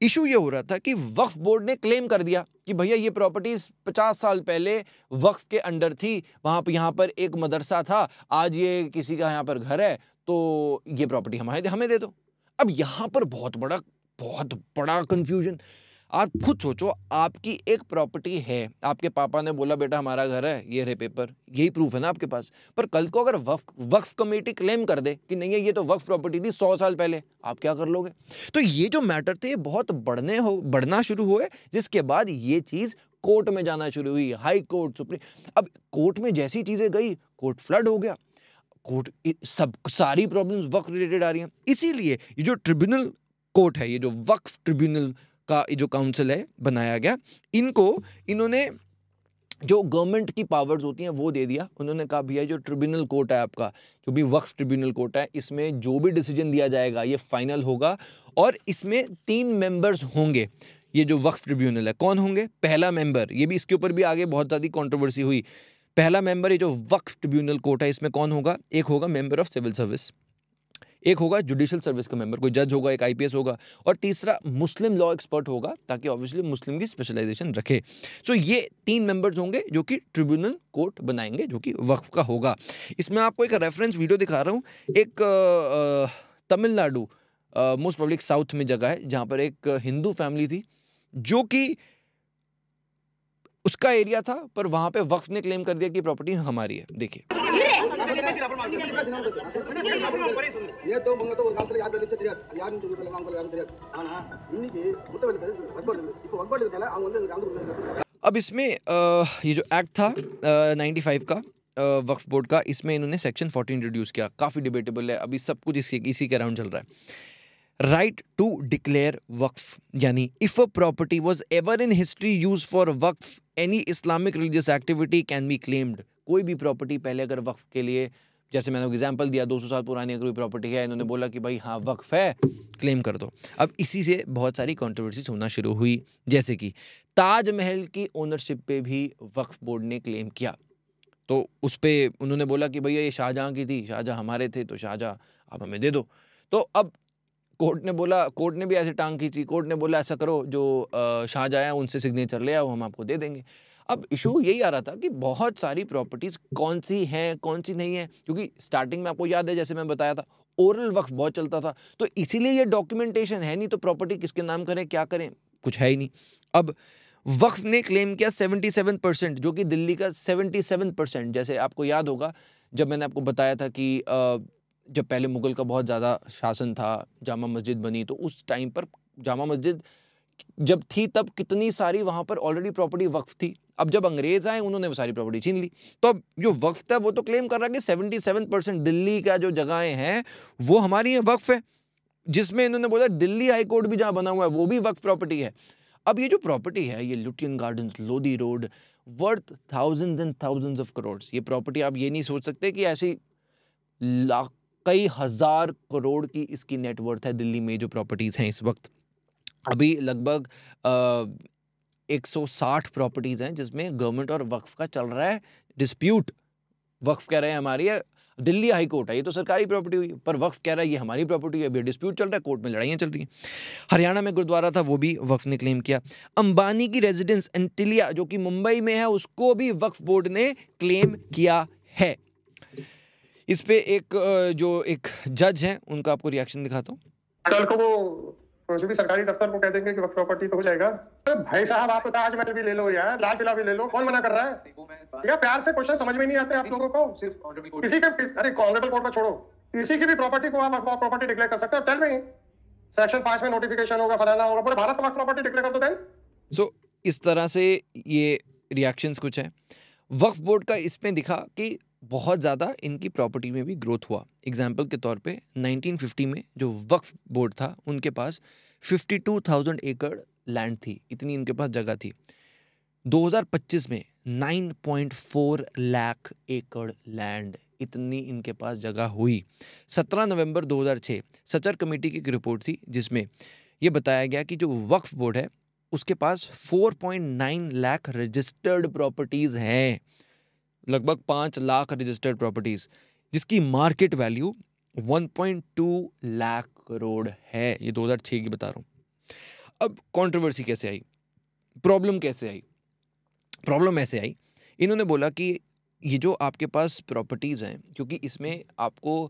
[SPEAKER 1] इशू ये हो रहा था कि वक्फ बोर्ड ने क्लेम कर दिया कि भैया ये प्रॉपर्टी 50 साल पहले वक्फ के अंडर थी, वहाँ पर यहाँ पर एक मदरसा था, आज ये किसी का यहाँ पर घर है, तो ये प्रॉपर्टी हमें दे दो। अब यहाँ पर बहुत बड़ा कंफ्यूजन। आप खुद सोचो, आपकी एक प्रॉपर्टी है, आपके पापा ने बोला बेटा हमारा घर है, ये रहे पेपर, यही प्रूफ है ना आपके पास, पर कल को अगर वक्फ कमेटी क्लेम कर दे कि नहीं है ये तो वक्फ प्रॉपर्टी थी 100 साल पहले, आप क्या कर लोगे? तो ये जो मैटर थे बहुत बढ़ना शुरू हुए, जिसके बाद ये चीज कोर्ट में जाना शुरू हुई, हाई कोर्ट, सुप्रीम। अब कोर्ट में जैसी चीजें गई, कोर्ट फ्लड हो गया, कोर्ट सारी प्रॉब्लम्स वक्फ रिलेटेड आ रही हैं। इसीलिए ये जो ट्रिब्यूनल कोर्ट है, ये जो वक्फ ट्रिब्यूनल का जो काउंसिल है बनाया गया, इन्होंने जो गवर्नमेंट की पावर्स होती हैं वो दे दिया। उन्होंने कहा भैया जो ट्रिब्यूनल कोर्ट है आपका, जो भी वक्फ ट्रिब्यूनल कोर्ट है, इसमें जो भी डिसीजन दिया जाएगा ये फाइनल होगा, और इसमें 3 मेंबर्स होंगे। ये जो वक्फ ट्रिब्यूनल है कौन होंगे? पहला मेंबर, ये भी इसके ऊपर भी आगे बहुत ज़्यादा कंट्रोवर्सी हुई, पहला मेंबर ये जो वक्फ ट्रिब्यूनल कोर्ट है इसमें कौन होगा? एक होगा मेंबर ऑफ सिविल सर्विस, एक होगा जुडिशियल सर्विस का मेंबर, कोई जज होगा, एक आईपीएस होगा, और तीसरा मुस्लिम लॉ एक्सपर्ट होगा, ताकि ऑब्वियसली मुस्लिम की स्पेशलाइजेशन रखे। सो ये 3 मेंबर्स होंगे जो कि ट्रिब्यूनल कोर्ट बनाएंगे, जो कि वक्फ का होगा। इसमें आपको एक रेफरेंस वीडियो दिखा रहा हूँ। एक तमिलनाडु, मोस्ट पब्लिक साउथ में जगह है, जहाँ पर एक हिंदू फैमिली थी, जो कि उसका एरिया था, पर वहाँ पे वक्फ ने क्लेम कर दिया कि प्रॉपर्टी हमारी है। देखिए, अब इसमें ये जो एक्ट था 95 का वक्फ बोर्ड का, इसमें इन्होंने सेक्शन 40 इंट्रोड्यूस किया, काफ़ी डिबेटेबल है, अभी सब कुछ इसी के अराउंड चल रहा है। राइट टू डिक्लेयर वक्फ, यानी if a property was ever in history use for Waqf, any Islamic religious activity can be claimed. कोई भी प्रॉपर्टी पहले अगर वक्फ के लिए, जैसे मैंने एग्जांपल दिया 200 साल पुरानी अगर कोई प्रॉपर्टी है, इन्होंने बोला कि भाई हाँ वक्फ है, क्लेम कर दो। अब इसी से बहुत सारी कंट्रोवर्सीज होना शुरू हुई, जैसे कि ताजमहल की ओनरशिप पे भी वक्फ बोर्ड ने क्लेम किया, तो उस पर उन्होंने बोला कि भैया ये शाहजहाँ की थी, शाहजहाँ हमारे थे, तो शाहजहाँ आप हमें दे दो। तो अब कोर्ट ने भी ऐसे टांग खींची, कोर्ट ने बोला ऐसा करो, जो शाहजहाँ हैं उनसे सिग्नेचर ले आओ, हम आपको दे देंगे। अब इशू यही आ रहा था कि बहुत सारी प्रॉपर्टीज कौन सी हैं कौन सी नहीं है, क्योंकि स्टार्टिंग में आपको याद है जैसे मैं बताया था ओरल वक्फ बहुत चलता था, तो इसीलिए ये डॉक्यूमेंटेशन है नहीं, तो प्रॉपर्टी किसके नाम करें, क्या करें, कुछ है ही नहीं। अब वक्फ ने क्लेम किया 77%, जो कि दिल्ली का 77%। जैसे आपको याद होगा जब मैंने आपको बताया था कि जब पहले मुगल का बहुत ज़्यादा शासन था, जामा मस्जिद बनी, तो उस टाइम पर जामा मस्जिद जब थी तब कितनी सारी वहाँ पर ऑलरेडी प्रॉपर्टी वक्फ थी। अब जब अंग्रेज आए उन्होंने वो सारी प्रॉपर्टी छीन ली, तो अब जो वक्फ था वो तो क्लेम कर रहा है कि 77% दिल्ली का जो जगहें हैं वो हमारी हैं, वक्फ है, जिसमें इन्होंने बोला दिल्ली हाई कोर्ट भी जहाँ बना हुआ है वो भी वक्फ प्रॉपर्टी है। अब ये जो प्रॉपर्टी है, ये Lutyens gardens, Lodhi road, worth thousands and thousands of crores. ये प्रॉपर्टी आप ये नहीं सोच सकते कि ऐसी कई हजार करोड़ की इसकी नेटवर्थ है दिल्ली में जो प्रॉपर्टीज़ हैं इस वक्त। अभी लगभग 160 प्रॉपर्टीज़ हैं जिसमें गवर्नमेंट और वक्फ का चल रहा है डिस्प्यूट। वक्फ कह रहे हैं हमारी है, दिल्ली हाई कोर्ट है, ये तो सरकारी प्रॉपर्टी हुई, पर वक्फ कह रहा है ये हमारी प्रॉपर्टी है, अभी डिस्प्यूट चल रहा है, कोर्ट में लड़ाइयाँ चल रही हैं। हरियाणा में गुरुद्वारा था, वो भी वक्फ ने क्लेम किया। अंबानी की रेजिडेंस एंटिलिया जो कि मुंबई में है, उसको भी वक्फ बोर्ड ने क्लेम किया है। इस पे एक जो एक जज हैं उनका आपको रिएक्शन दिखाता हूँ।
[SPEAKER 4] कल को वो कुछ भी सरकारी दफ्तर को कह देंगे कि वक्फ प्रॉपर्टी तो हो जाएगा। तो भाई साहब आप तो ताजमहल भी ले लो यार, लाल किला भी ले लो, कौन मना कर रहा है? या प्यार से क्वेश्चन समझ में नहीं आते आप लोगों को? सिर्फ किसी के अरे ऑनरेबल कोर्ट का छोड़ो, किसी की भी प्रॉपर्टी को आप वक्फ प्रॉपर्टी डिक्लेयर कर सकते हो। टेल मी, सेक्शन 5 में नोटिफिकेशन होगा, फलाना होगा, पूरे भारत का वक्फ प्रॉपर्टी डिक्लेयर कर दो देन।
[SPEAKER 1] सो इस तरह से ये रिएक्शंस कुछ हैं। वक्फ बोर्ड का इसमें दिखा कि बहुत ज़्यादा इनकी प्रॉपर्टी में भी ग्रोथ हुआ। एग्जाम्पल के तौर पे 1950 में जो वक्फ बोर्ड था उनके पास 52,000 एकड़ लैंड थी, इतनी इनके पास जगह थी। 2025 में 9.4 लाख एकड़ लैंड, इतनी इनके पास जगह हुई। 17 नवंबर 2006 सचर कमेटी की एक रिपोर्ट थी जिसमें ये बताया गया कि जो वक्फ बोर्ड है उसके पास 4.9 लाख रजिस्टर्ड प्रॉपर्टीज़ हैं, लगभग 5 लाख रजिस्टर्ड प्रॉपर्टीज़, जिसकी मार्केट वैल्यू 1.2 लाख करोड़ है। ये 2006 की बता रहा हूँ। अब कंट्रोवर्सी कैसे आई, प्रॉब्लम कैसे आई? प्रॉब्लम ऐसे आई, इन्होंने बोला कि ये जो आपके पास प्रॉपर्टीज़ हैं, क्योंकि इसमें आपको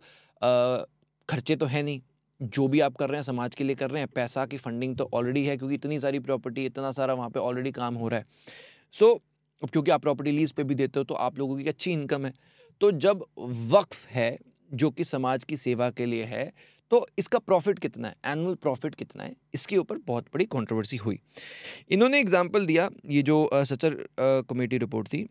[SPEAKER 1] खर्चे तो है नहीं, जो भी आप कर रहे हैं समाज के लिए कर रहे हैं, पैसा की फंडिंग तो ऑलरेडी है क्योंकि इतनी सारी प्रॉपर्टी, इतना सारा वहाँ पे ऑलरेडी काम हो रहा है। सो अब क्योंकि आप प्रॉपर्टी लीज पे भी देते हो तो आप लोगों की अच्छी इनकम है। तो जब वक्फ है जो कि समाज की सेवा के लिए है, तो इसका प्रॉफिट कितना है, एनुअल प्रॉफिट कितना है, इसके ऊपर बहुत बड़ी कंट्रोवर्सी हुई। इन्होंने एग्जांपल दिया, ये जो सचर कमेटी रिपोर्ट थी,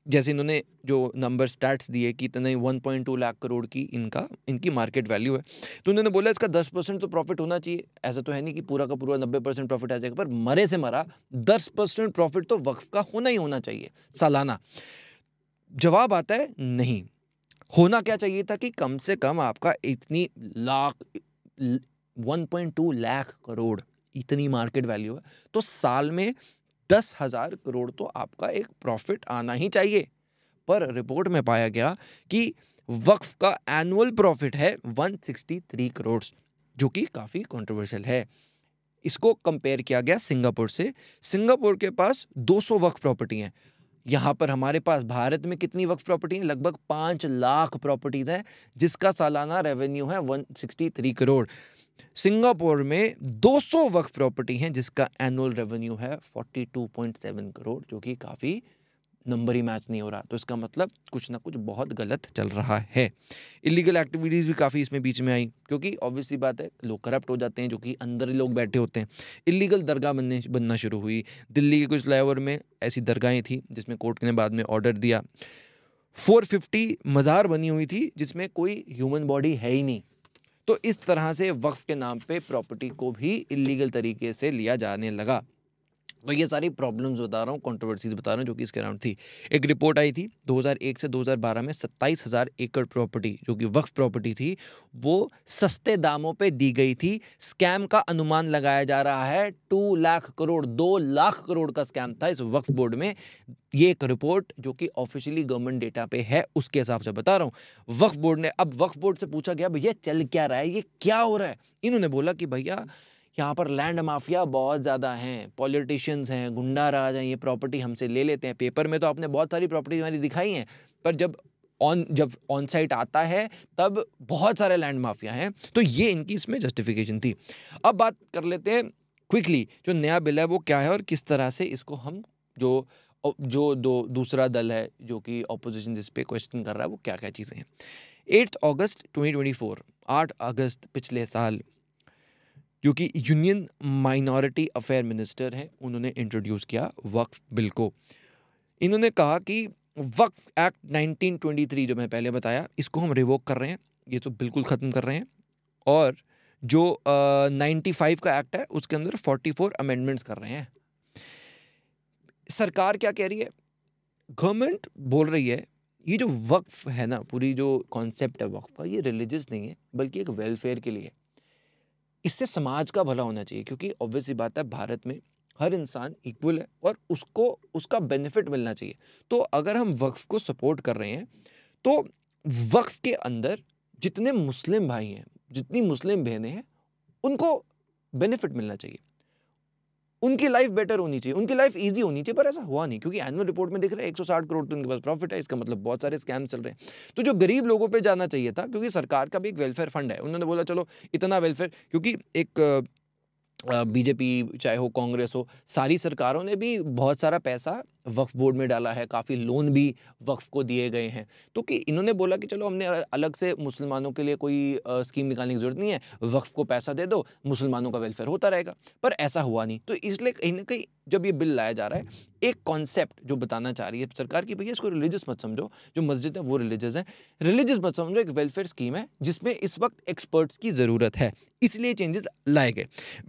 [SPEAKER 1] जैसे इन्होंने जो नंबर स्टैट्स दिए कि इतने 1.2 लाख करोड़ की इनकी मार्केट वैल्यू है, तो उन्होंने बोला इसका 10% तो प्रॉफिट होना चाहिए। ऐसा तो है नहीं कि पूरा का पूरा 90% प्रॉफिट आ जाएगा, पर मरे से मरा 10% प्रॉफिट तो वक्फ का होना ही होना चाहिए सालाना। जवाब आता है नहीं, होना क्या चाहिए था कि कम से कम आपका इतनी 1.2 लाख करोड़ इतनी मार्केट वैल्यू है, तो साल में 10,000 करोड़ तो आपका एक प्रॉफिट आना ही चाहिए। पर रिपोर्ट में पाया गया कि वक्फ का एनुअल प्रॉफिट है 163 करोड़, जो कि काफ़ी कंट्रोवर्शियल है। इसको कंपेयर किया गया सिंगापुर से। सिंगापुर के पास 200 वक्फ प्रॉपर्टी हैं। यहाँ पर हमारे पास भारत में कितनी वक्फ प्रॉपर्टी है? लगभग 5 लाख प्रॉपर्टीज़ हैं, जिसका सालाना रेवेन्यू है 163 करोड़। सिंगापुर में 200 वक्फ प्रॉपर्टी हैं जिसका एनुअल रेवेन्यू है 42.7 करोड़, जो कि काफ़ी नंबर ही मैच नहीं हो रहा। तो इसका मतलब कुछ ना कुछ बहुत गलत चल रहा है। इलीगल एक्टिविटीज़ भी काफ़ी इसमें बीच में आई, क्योंकि ऑब्वियसली बात है लोग करप्ट हो जाते हैं, जो कि अंदर ही लोग बैठे होते हैं। इलीगल दरगाह बनना शुरू हुई। दिल्ली के कुछ फ्लाईओवर में ऐसी दरगाहें थी जिसमें कोर्ट ने बाद में ऑर्डर दिया। 450 मज़ार बनी हुई थी जिसमें कोई ह्यूमन बॉडी है ही नहीं। तो इस तरह से वक्फ के नाम पे प्रॉपर्टी को भी इलीगल तरीके से लिया जाने लगा। तो ये सारी प्रॉब्लम्स बता रहा हूँ, कंट्रोवर्सीज बता रहा हूँ जो कि इसके अराउंड थी। एक रिपोर्ट आई थी 2001 से 2012 में 27,000 एकड़ प्रॉपर्टी जो कि वक्फ प्रॉपर्टी थी, वो सस्ते दामों पे दी गई थी। स्कैम का अनुमान लगाया जा रहा है 2 लाख करोड़, 2 लाख करोड़ का स्कैम था इस वक्फ बोर्ड में। ये एक रिपोर्ट जो कि ऑफिशियली गवर्नमेंट डेटा पे है, उसके हिसाब से बता रहा हूँ। वक्फ बोर्ड ने, अब वक्फ बोर्ड से पूछा गया भैया चल क्या रहा है, ये क्या हो रहा है? इन्होंने बोला कि भैया यहाँ पर लैंड माफिया बहुत ज़्यादा हैं, पॉलिटिशियंस हैं, गुंडा राज हैं, ये प्रॉपर्टी हमसे ले लेते हैं। पेपर में तो आपने बहुत सारी प्रॉपर्टी हमारी दिखाई हैं, पर जब ऑन साइट आता है तब बहुत सारे लैंड माफिया हैं। तो ये इनकी इसमें जस्टिफिकेशन थी। अब बात कर लेते हैं क्विकली, जो नया बिल है वो क्या है और किस तरह से इसको हम जो दूसरा दल है जो कि ऑपोजिशन जिस पे क्वेश्चन कर रहा है वो क्या क्या चीज़ें हैं। 8 अगस्त 2024, 8 अगस्त पिछले साल, जो कि यूनियन माइनॉरिटी अफेयर मिनिस्टर हैं, उन्होंने इंट्रोड्यूस किया वक्फ बिल को। इन्होंने कहा कि वक्फ एक्ट 1923 जो मैं पहले बताया, इसको हम रिवोक कर रहे हैं, ये तो बिल्कुल ख़त्म कर रहे हैं। और जो 95 का एक्ट है उसके अंदर 44 अमेंडमेंट्स कर रहे हैं। सरकार क्या कह रही है? गवर्नमेंट बोल रही है ये जो वक्फ है ना, पूरी जो कॉन्सेप्ट है वक्फ का, ये रिलीजियस नहीं है बल्कि एक वेलफेयर के लिए। इससे समाज का भला होना चाहिए, क्योंकि ऑब्वियसली बात है भारत में हर इंसान इक्वल है और उसको उसका बेनिफिट मिलना चाहिए। तो अगर हम वक्फ को सपोर्ट कर रहे हैं तो वक्फ के अंदर जितने मुस्लिम भाई हैं, जितनी मुस्लिम बहनें हैं, उनको बेनिफिट मिलना चाहिए, उनकी लाइफ बेटर होनी चाहिए, उनकी लाइफ इजी होनी चाहिए। पर ऐसा हुआ नहीं, क्योंकि एनुअल रिपोर्ट में दिख रहा है 160 करोड़ तो उनके पास प्रॉफिट है। इसका मतलब बहुत सारे स्कैम चल रहे हैं। तो जो गरीब लोगों पे जाना चाहिए था, क्योंकि सरकार का भी एक वेलफेयर फंड है, उन्होंने बोला चलो इतना वेलफेयर, क्योंकि एक बीजेपी चाहे हो, कांग्रेस हो, सारी सरकारों ने भी बहुत सारा पैसा वक्फ बोर्ड में डाला है, काफ़ी लोन भी वक्फ को दिए गए हैं। तो कि इन्होंने बोला कि चलो हमने अलग से मुसलमानों के लिए कोई स्कीम निकालने की ज़रूरत नहीं है, वक्फ को पैसा दे दो, मुसलमानों का वेलफेयर होता रहेगा। पर ऐसा हुआ नहीं। तो इसलिए कहीं ना कहीं जब ये बिल लाया जा रहा है, एक कॉन्सेप्ट जो बताना चाह रही है सरकार की, भैया इसको रिलीजियस मत समझो, जो मस्जिद है वो रिलीजियस है, रिलीजियस मत समझो, एक वेलफेयर स्कीम है जिसमें इस वक्त एक्सपर्ट्स की ज़रूरत है, इसलिए चेंजेस लाए गए।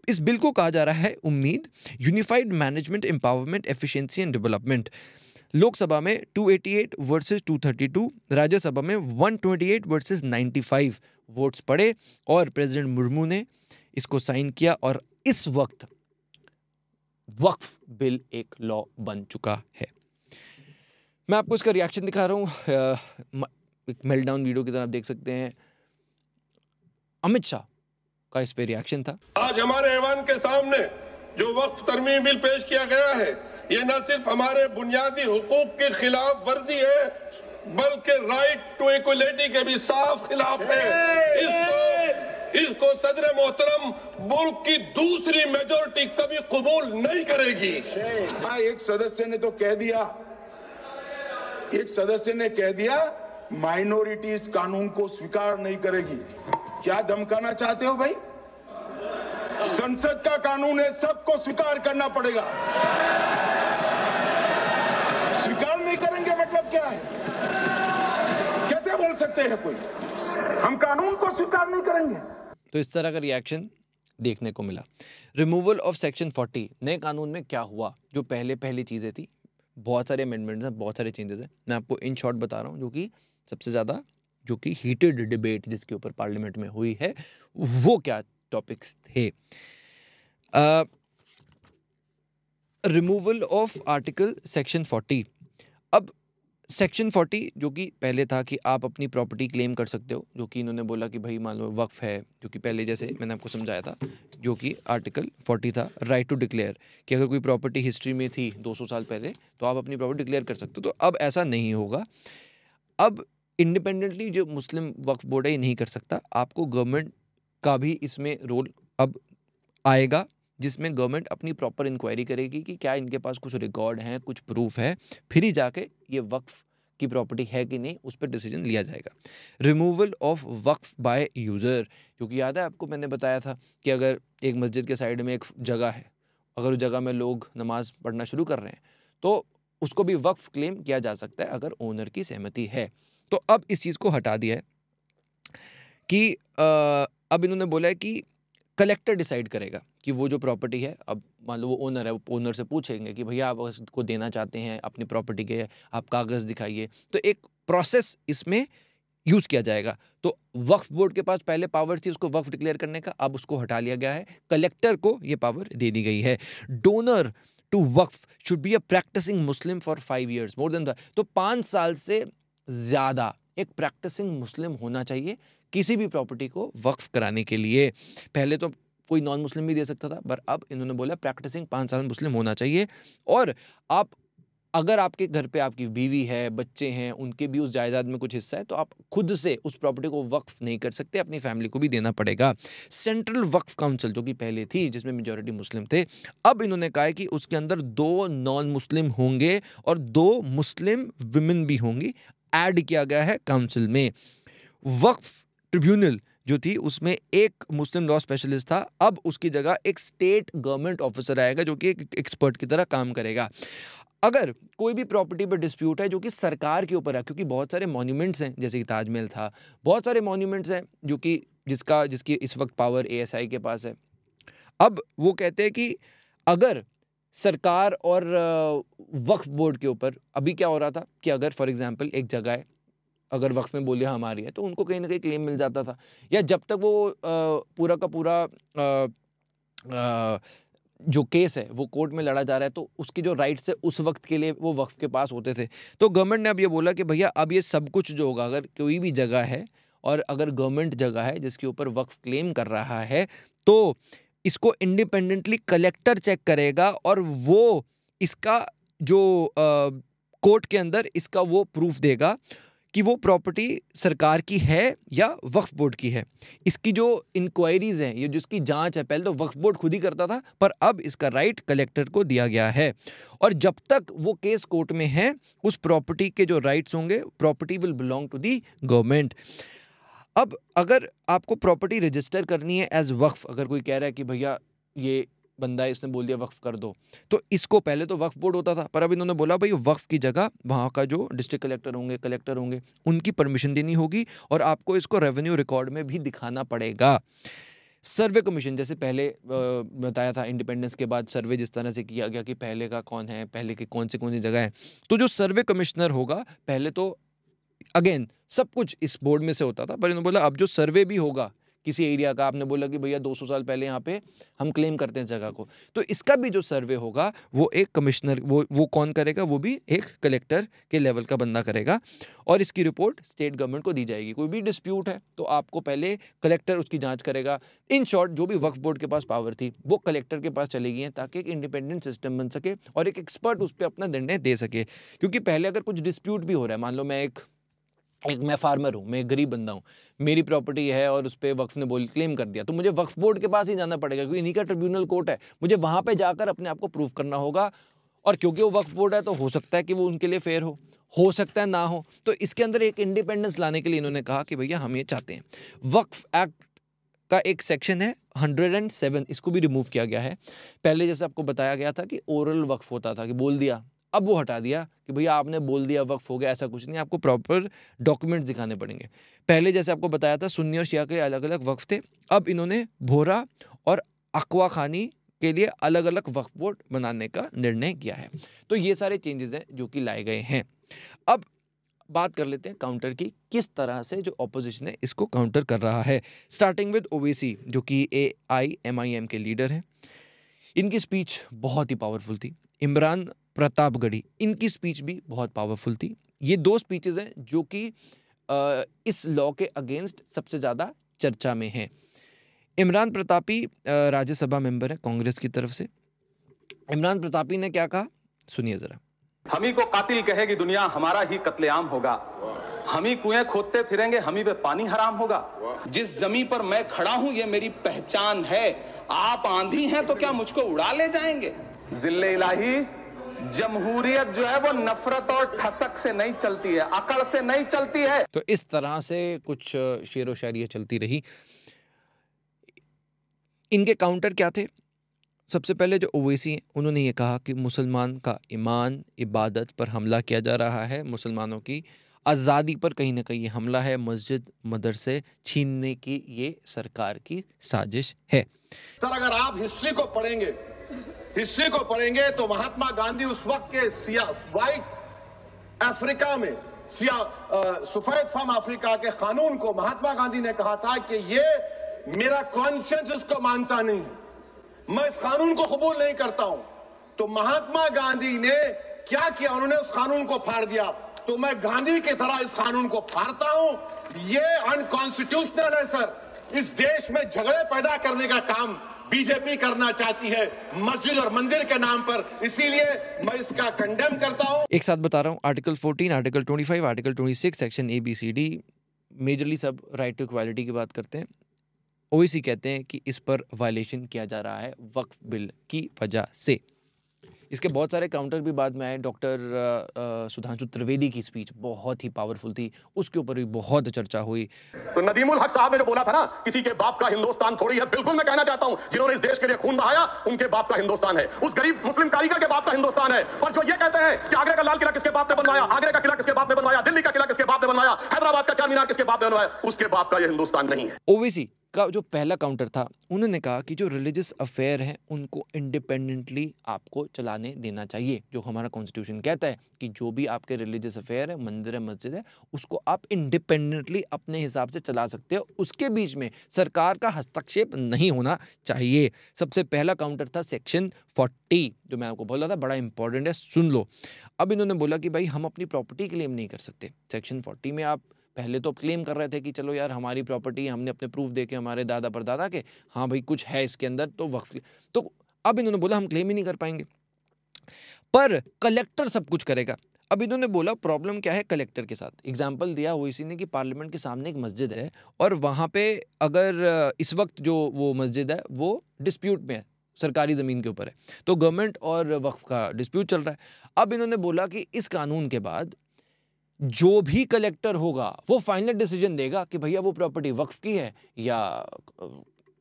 [SPEAKER 1] इस बिल को कहा जा रहा है उम्मीद, unified management, empowerment, efficiency and development. Lok Sabha में 288 वर्सेस 232, राज्यसभा में 128 वर्सेस 95 वोट्स पड़े और प्रेसिडेंट मुर्मू ने इसको साइन किया और इस वक्त वक्फ बिल एक लॉ बन चुका है। मैं आपको इसका रिएक्शन दिखा रहा हूँ, एक मेल्टडाउन वीडियो की तरह आप देख सकते हैं। अमित शाह का इस पे रिएक्शन था।
[SPEAKER 5] आज हमारे ऐवान के सामने जो वक्फ तरमीम बिल पेश किया गया है, ये न सिर्फ हमारे बुनियादी हुकूक की खिलाफ वर्जी है, बल्कि राइट टू इक्वलिटी के भी साफ खिलाफ है। इसको सदर मोहतरम मुल्क की दूसरी मेजोरिटी कभी कबूल नहीं करेगी।
[SPEAKER 6] एक सदस्य ने तो कह दिया, एक सदस्य ने कह दिया माइनॉरिटी इस कानून को स्वीकार नहीं करेगी। क्या धमकाना चाहते हो भाई? संसद का कानून है, सबको स्वीकार करना पड़ेगा। स्वीकार नहीं करेंगे मतलब क्या है? कैसे बोल सकते हैं कोई? हम कानून को स्वीकार नहीं करेंगे।
[SPEAKER 1] तो इस तरह का रिएक्शन देखने को मिला। रिमूवल ऑफ सेक्शन 40, नए कानून में क्या हुआ? जो पहली चीज़ें थी, बहुत सारे अमेंडमेंट्स हैं, बहुत सारे चेंजेस हैं। मैं आपको इन शॉर्ट बता रहा हूँ, जो कि सबसे ज़्यादा जो कि हीटेड डिबेट जिसके ऊपर पार्लियामेंट में हुई है, वो क्या टॉपिक्स थे। Removal of article section 40। अब सेक्शन 40 जो कि पहले था कि आप अपनी प्रॉपर्टी क्लेम कर सकते हो, जो कि इन्होंने बोला कि भाई मान लो वक्फ है, जो कि पहले जैसे मैंने आपको समझाया था, जो कि आर्टिकल 40 था, राइट टू डिक्लेयर, कि अगर कोई प्रॉपर्टी हिस्ट्री में थी 200 साल पहले तो आप अपनी प्रॉपर्टी डिक्लेयर कर सकते हो। तो अब ऐसा नहीं होगा। अब इंडिपेंडेंटली जो मुस्लिम वक्फ बोर्ड है ये नहीं कर सकता। आपको गवर्नमेंट का भी इसमें रोल अब आएगा, जिसमें गवर्नमेंट अपनी प्रॉपर इंक्वायरी करेगी कि क्या इनके पास कुछ रिकॉर्ड हैं, कुछ प्रूफ है, फिर ही जाके ये वक्फ की प्रॉपर्टी है कि नहीं उस पर डिसीजन लिया जाएगा। Removal of Waqf by user, जो कि याद है आपको मैंने बताया था कि अगर एक मस्जिद के साइड में एक जगह है, अगर उस जगह में लोग नमाज पढ़ना शुरू कर रहे हैं तो उसको भी वक्फ क्लेम किया जा सकता है अगर ओनर की सहमति है। तो अब इस चीज़ को हटा दिया है कि अब इन्होंने बोला है कि कलेक्टर डिसाइड करेगा कि वो जो प्रॉपर्टी है, अब मान लो वो ओनर है, वो ओनर से पूछेंगे कि भैया आप उसको देना चाहते हैं अपनी प्रॉपर्टी के, आप कागज़ दिखाइए। तो एक प्रोसेस इसमें यूज़ किया जाएगा। तो वक्फ बोर्ड के पास पहले पावर थी उसको वक्फ डिक्लेयर करने का, अब उसको हटा लिया गया है, कलेक्टर को ये पावर दे दी गई है। Donor to waqf should be a practising Muslim for 5 years more than that. तो 5 साल से ज़्यादा एक प्रैक्टिसिंग मुस्लिम होना चाहिए किसी भी प्रॉपर्टी को वक्फ कराने के लिए। पहले तो कोई नॉन मुस्लिम भी दे सकता था, पर अब इन्होंने बोला प्रैक्टिसिंग 5 साल मुस्लिम होना चाहिए। और आप अगर आपके घर पे आपकी बीवी है, बच्चे हैं, उनके भी उस जायदाद में कुछ हिस्सा है, तो आप खुद से उस प्रॉपर्टी को वक्फ नहीं कर सकते, अपनी फैमिली को भी देना पड़ेगा। सेंट्रल वक्फ काउंसिल जो कि पहले थी जिसमें मेजॉरिटी मुस्लिम थे, अब इन्होंने कहा है कि उसके अंदर 2 नॉन मुस्लिम होंगे और 2 मुस्लिम विमेन भी होंगी, ऐड किया गया है काउंसिल में। वक्फ ट्रिब्यूनल जो थी उसमें एक मुस्लिम लॉ स्पेशलिस्ट था, अब उसकी जगह एक स्टेट गवर्नमेंट ऑफिसर आएगा जो कि एक एक्सपर्ट की तरह काम करेगा। अगर कोई भी प्रॉपर्टी पर डिस्प्यूट है जो कि सरकार के ऊपर है, क्योंकि बहुत सारे मॉन्यूमेंट्स हैं, जैसे कि ताजमहल था, बहुत सारे मॉन्यूमेंट्स हैं जो कि जिसकी इस वक्त पावर ASI के पास है। अब वो कहते हैं कि अगर सरकार और वक्फ बोर्ड के ऊपर, अभी क्या हो रहा था कि अगर फॉर एग्जांपल एक जगह है, अगर वक्फ में बोलिए हमारी है, तो उनको कहीं ना कहीं क्लेम मिल जाता था, या जब तक वो पूरा का पूरा जो केस है वो कोर्ट में लड़ा जा रहा है तो उसकी जो राइट्स है उस वक्त के लिए वो वक्फ के पास होते थे। तो गवर्नमेंट ने अब ये बोला कि भैया अब ये सब कुछ जो होगा, अगर कोई भी जगह है और अगर गवर्नमेंट जगह है जिसके ऊपर वक्फ क्लेम कर रहा है, तो इसको इंडिपेंडेंटली कलेक्टर चेक करेगा और वो इसका जो कोर्ट के अंदर इसका वो प्रूफ देगा कि वो प्रॉपर्टी सरकार की है या वक्फ बोर्ड की है। इसकी जो इंक्वायरीज हैं, ये जिसकी जांच है, पहले तो वक्फ बोर्ड खुद ही करता था, पर अब इसका राइट कलेक्टर को दिया गया है। और जब तक वो केस कोर्ट में है, उस प्रॉपर्टी के जो राइट्स होंगे, property will belong to the government. अब अगर आपको प्रॉपर्टी रजिस्टर करनी है एज वक्फ, अगर कोई कह रहा है कि भैया ये बंदा है, इसने बोल दिया वक्फ कर दो, तो इसको पहले तो वक्फ बोर्ड होता था, पर अब इन्होंने बोला भाई वक्फ की जगह वहाँ का जो डिस्ट्रिक्ट कलेक्टर होंगे, कलेक्टर होंगे, उनकी परमिशन देनी होगी और आपको इसको रेवेन्यू रिकॉर्ड में भी दिखाना पड़ेगा। सर्वे कमीशन, जैसे पहले बताया था, इंडिपेंडेंस के बाद सर्वे जिस तरह से किया गया कि पहले का कौन है, पहले के कौन सी जगह है, तो जो सर्वे कमिश्नर होगा, पहले तो अगेन सब कुछ इस बोर्ड में से होता था, पर इन्होंने बोला अब जो सर्वे भी होगा किसी एरिया का, आपने बोला कि भैया 200 साल पहले यहाँ पे हम क्लेम करते हैं जगह को, तो इसका भी जो सर्वे होगा वो एक कमिश्नर, वो कौन करेगा, वो भी एक कलेक्टर के लेवल का बंदा करेगा और इसकी रिपोर्ट स्टेट गवर्नमेंट को दी जाएगी। कोई भी डिस्प्यूट है तो आपको पहले कलेक्टर उसकी जांच करेगा। इन शॉर्ट, जो भी वक्फ बोर्ड के पास पावर थी वो कलेक्टर के पास चली गई है, ताकि एक इंडिपेंडेंट सिस्टम बन सके और एक एक्सपर्ट उस पर अपना निर्णय दे सके। क्योंकि पहले अगर कुछ डिस्प्यूट भी हो रहा है, मान लो मैं फार्मर हूँ, मैं एक गरीब बंदा हूँ, मेरी प्रॉपर्टी है और उस पर वक्फ ने क्लेम कर दिया, तो मुझे वक्फ बोर्ड के पास ही जाना पड़ेगा, क्योंकि इन्हीं का ट्रिब्यूनल कोर्ट है, मुझे वहाँ पे जाकर अपने आप को प्रूव करना होगा। और क्योंकि वो वक्फ बोर्ड है तो हो सकता है कि वो उनके लिए फेयर हो सकता है ना हो। तो इसके अंदर एक इंडिपेंडेंस लाने के लिए इन्होंने कहा कि भैया हम ये चाहते हैं। वक्फ एक्ट का एक सेक्शन है 107, इसको भी रिमूव किया गया है। पहले जैसे आपको बताया गया था कि ओरल वक्फ होता था, कि बोल दिया, अब वो हटा दिया कि भैया आपने बोल दिया वक्फ हो गया, ऐसा कुछ नहीं, आपको प्रॉपर डॉक्यूमेंट्स दिखाने पड़ेंगे। पहले जैसे आपको बताया था सुन्नी और शिया के अलग अलग वक्फ थे, अब इन्होंने भोरा और अकवा खानी के लिए अलग अलग वक्फ बोर्ड बनाने का निर्णय किया है। तो ये सारे चेंजेस हैं जो कि लाए गए हैं। अब बात कर लेते हैं काउंटर की, किस तरह से जो ऑपोजिशन है इसको काउंटर कर रहा है। स्टार्टिंग विद ओवैसी, जो कि AIMIM के लीडर हैं। इनकी स्पीच बहुत ही पावरफुल थी। इमरान प्रतापगढ़ी, इनकी स्पीच भी बहुत पावरफुल थी। ये दो स्पीचेस हैं जो कि इस लॉ के अगेंस्ट सबसे ज़्यादा चर्चा में हैं। इमरान प्रतापी राज्यसभा मेंबर है कांग्रेस की तरफ से। इमरान प्रतापी ने क्या कहा, सुनिए जरा।
[SPEAKER 7] हम ही को कातिल कहेगी दुनिया, हमारा ही कत्लेआम होगा। हम ही कुएं खोदते फिरेंगे, हम ही पे पानी हराम होगा। जिस जमीन पर मैं खड़ा हूं ये मेरी पहचान है। आप आंधी हैं तो क्या मुझको उड़ा ले जाएंगे? जिल्ले इलाही, जमहूरियत जो है वो नफरत और ठसक से नहीं चलती है, अकड़ से नहीं चलती है।
[SPEAKER 1] तो इस तरह से कुछ शेरो शायरियाँ चलती रही। इनके काउंटर क्या थे? सबसे पहले जो ओवैसी हैं उन्होंने ये कहा कि मुसलमान का ईमान इबादत पर हमला किया जा रहा है, मुसलमानों की आज़ादी पर कहीं ना कहीं ये हमला है, मस्जिद मदरसे छीनने की ये सरकार की साजिश है।
[SPEAKER 6] सर, अगर आप हिस्ट्री को पढ़ेंगे तो महात्मा गांधी उस वक्त के व्हाइट अफ्रीका में सफेद फम अफ्रीका के कानून को महात्मा गांधी ने कहा था कि ये मेरा कॉन्शियंस इसको मानता नहीं है, मैं इस कानून को कबूल नहीं करता हूं। तो महात्मा गांधी ने क्या किया, उन्होंने उस कानून को फाड़ दिया। तो मैं गांधी की तरह इस कानून को फाड़ता हूं। ये अनकॉन्स्टिट्यूशनल है सर। इस देश में झगड़े पैदा करने का काम बीजेपी करना चाहती है मस्जिद और मंदिर के नाम पर, इसीलिए मैं इसका कंडेम करता हूं।
[SPEAKER 1] एक साथ बता रहा हूं, article 14, article 25, article 26, section ABCD, majorly सब राइट टू इक्वालिटी की बात करते हैं। ओवैसी कहते हैं कि इस पर वायलेशन किया जा रहा है वक्फ बिल की वजह से। इसके बहुत सारे काउंटर भी बाद में आए। डॉक्टर सुधांशु त्रिवेदी की स्पीच बहुत ही पावरफुल थी, उसके ऊपर भी बहुत चर्चा हुई।
[SPEAKER 8] तो नदीमुल हक साहब ने जो बोला था ना, किसी के बाप का हिंदुस्तान थोड़ी है, बिल्कुल मैं कहना चाहता हूं, जिन्होंने इस देश के लिए खून बहाया उनके बाप का हिंदुस्तान है, उस गरीब मुस्लिम कारीगर के बाप का हिंदुस्तान है। और जो ये कहते हैं कि आगरे का लाल किला किसके बाप ने बनवाया, आगरे का किला किसके बाप ने बनवाया, दिल्ली का किला किसके बाप ने बनवाया, हैदराबाद का चार मीनार किसके बाप ने बनवाया, उसके बाप का यह हिंदुस्तान नहीं है।
[SPEAKER 1] ओवैसी का जो पहला काउंटर था, उन्होंने कहा कि जो रिलीजियस अफेयर हैं उनको इंडिपेंडेंटली आपको चलाने देना चाहिए। जो हमारा कॉन्स्टिट्यूशन कहता है कि जो भी आपके रिलीजियस अफेयर है, मंदिर है, मस्जिद है, उसको आप इंडिपेंडेंटली अपने हिसाब से चला सकते हो, उसके बीच में सरकार का हस्तक्षेप नहीं होना चाहिए। सबसे पहला काउंटर था सेक्शन 40, जो मैं आपको बोला था बड़ा इंपॉर्टेंट है, सुन लो। अब इन्होंने बोला कि भाई हम अपनी प्रॉपर्टी क्लेम नहीं कर सकते। सेक्शन 40 में आप पहले तो क्लेम कर रहे थे कि चलो यार हमारी प्रॉपर्टी, हमने अपने प्रूफ देके हमारे दादा परदादा के, हाँ भाई कुछ है इसके अंदर, तो वक्फ। तो अब इन्होंने बोला हम क्लेम ही नहीं कर पाएंगे, पर कलेक्टर सब कुछ करेगा। अब इन्होंने बोला प्रॉब्लम क्या है कलेक्टर के साथ। एग्जाम्पल दिया ओवैसी ने कि पार्लियामेंट के सामने एक मस्जिद है और वहाँ पे अगर इस वक्त जो वो मस्जिद है वो डिस्प्यूट में है, सरकारी ज़मीन के ऊपर है, तो गवर्नमेंट और वक्फ का डिस्प्यूट चल रहा है। अब इन्होंने बोला कि इस कानून के बाद जो भी कलेक्टर होगा वो फाइनल डिसीजन देगा कि भैया वो प्रॉपर्टी वक्फ की है या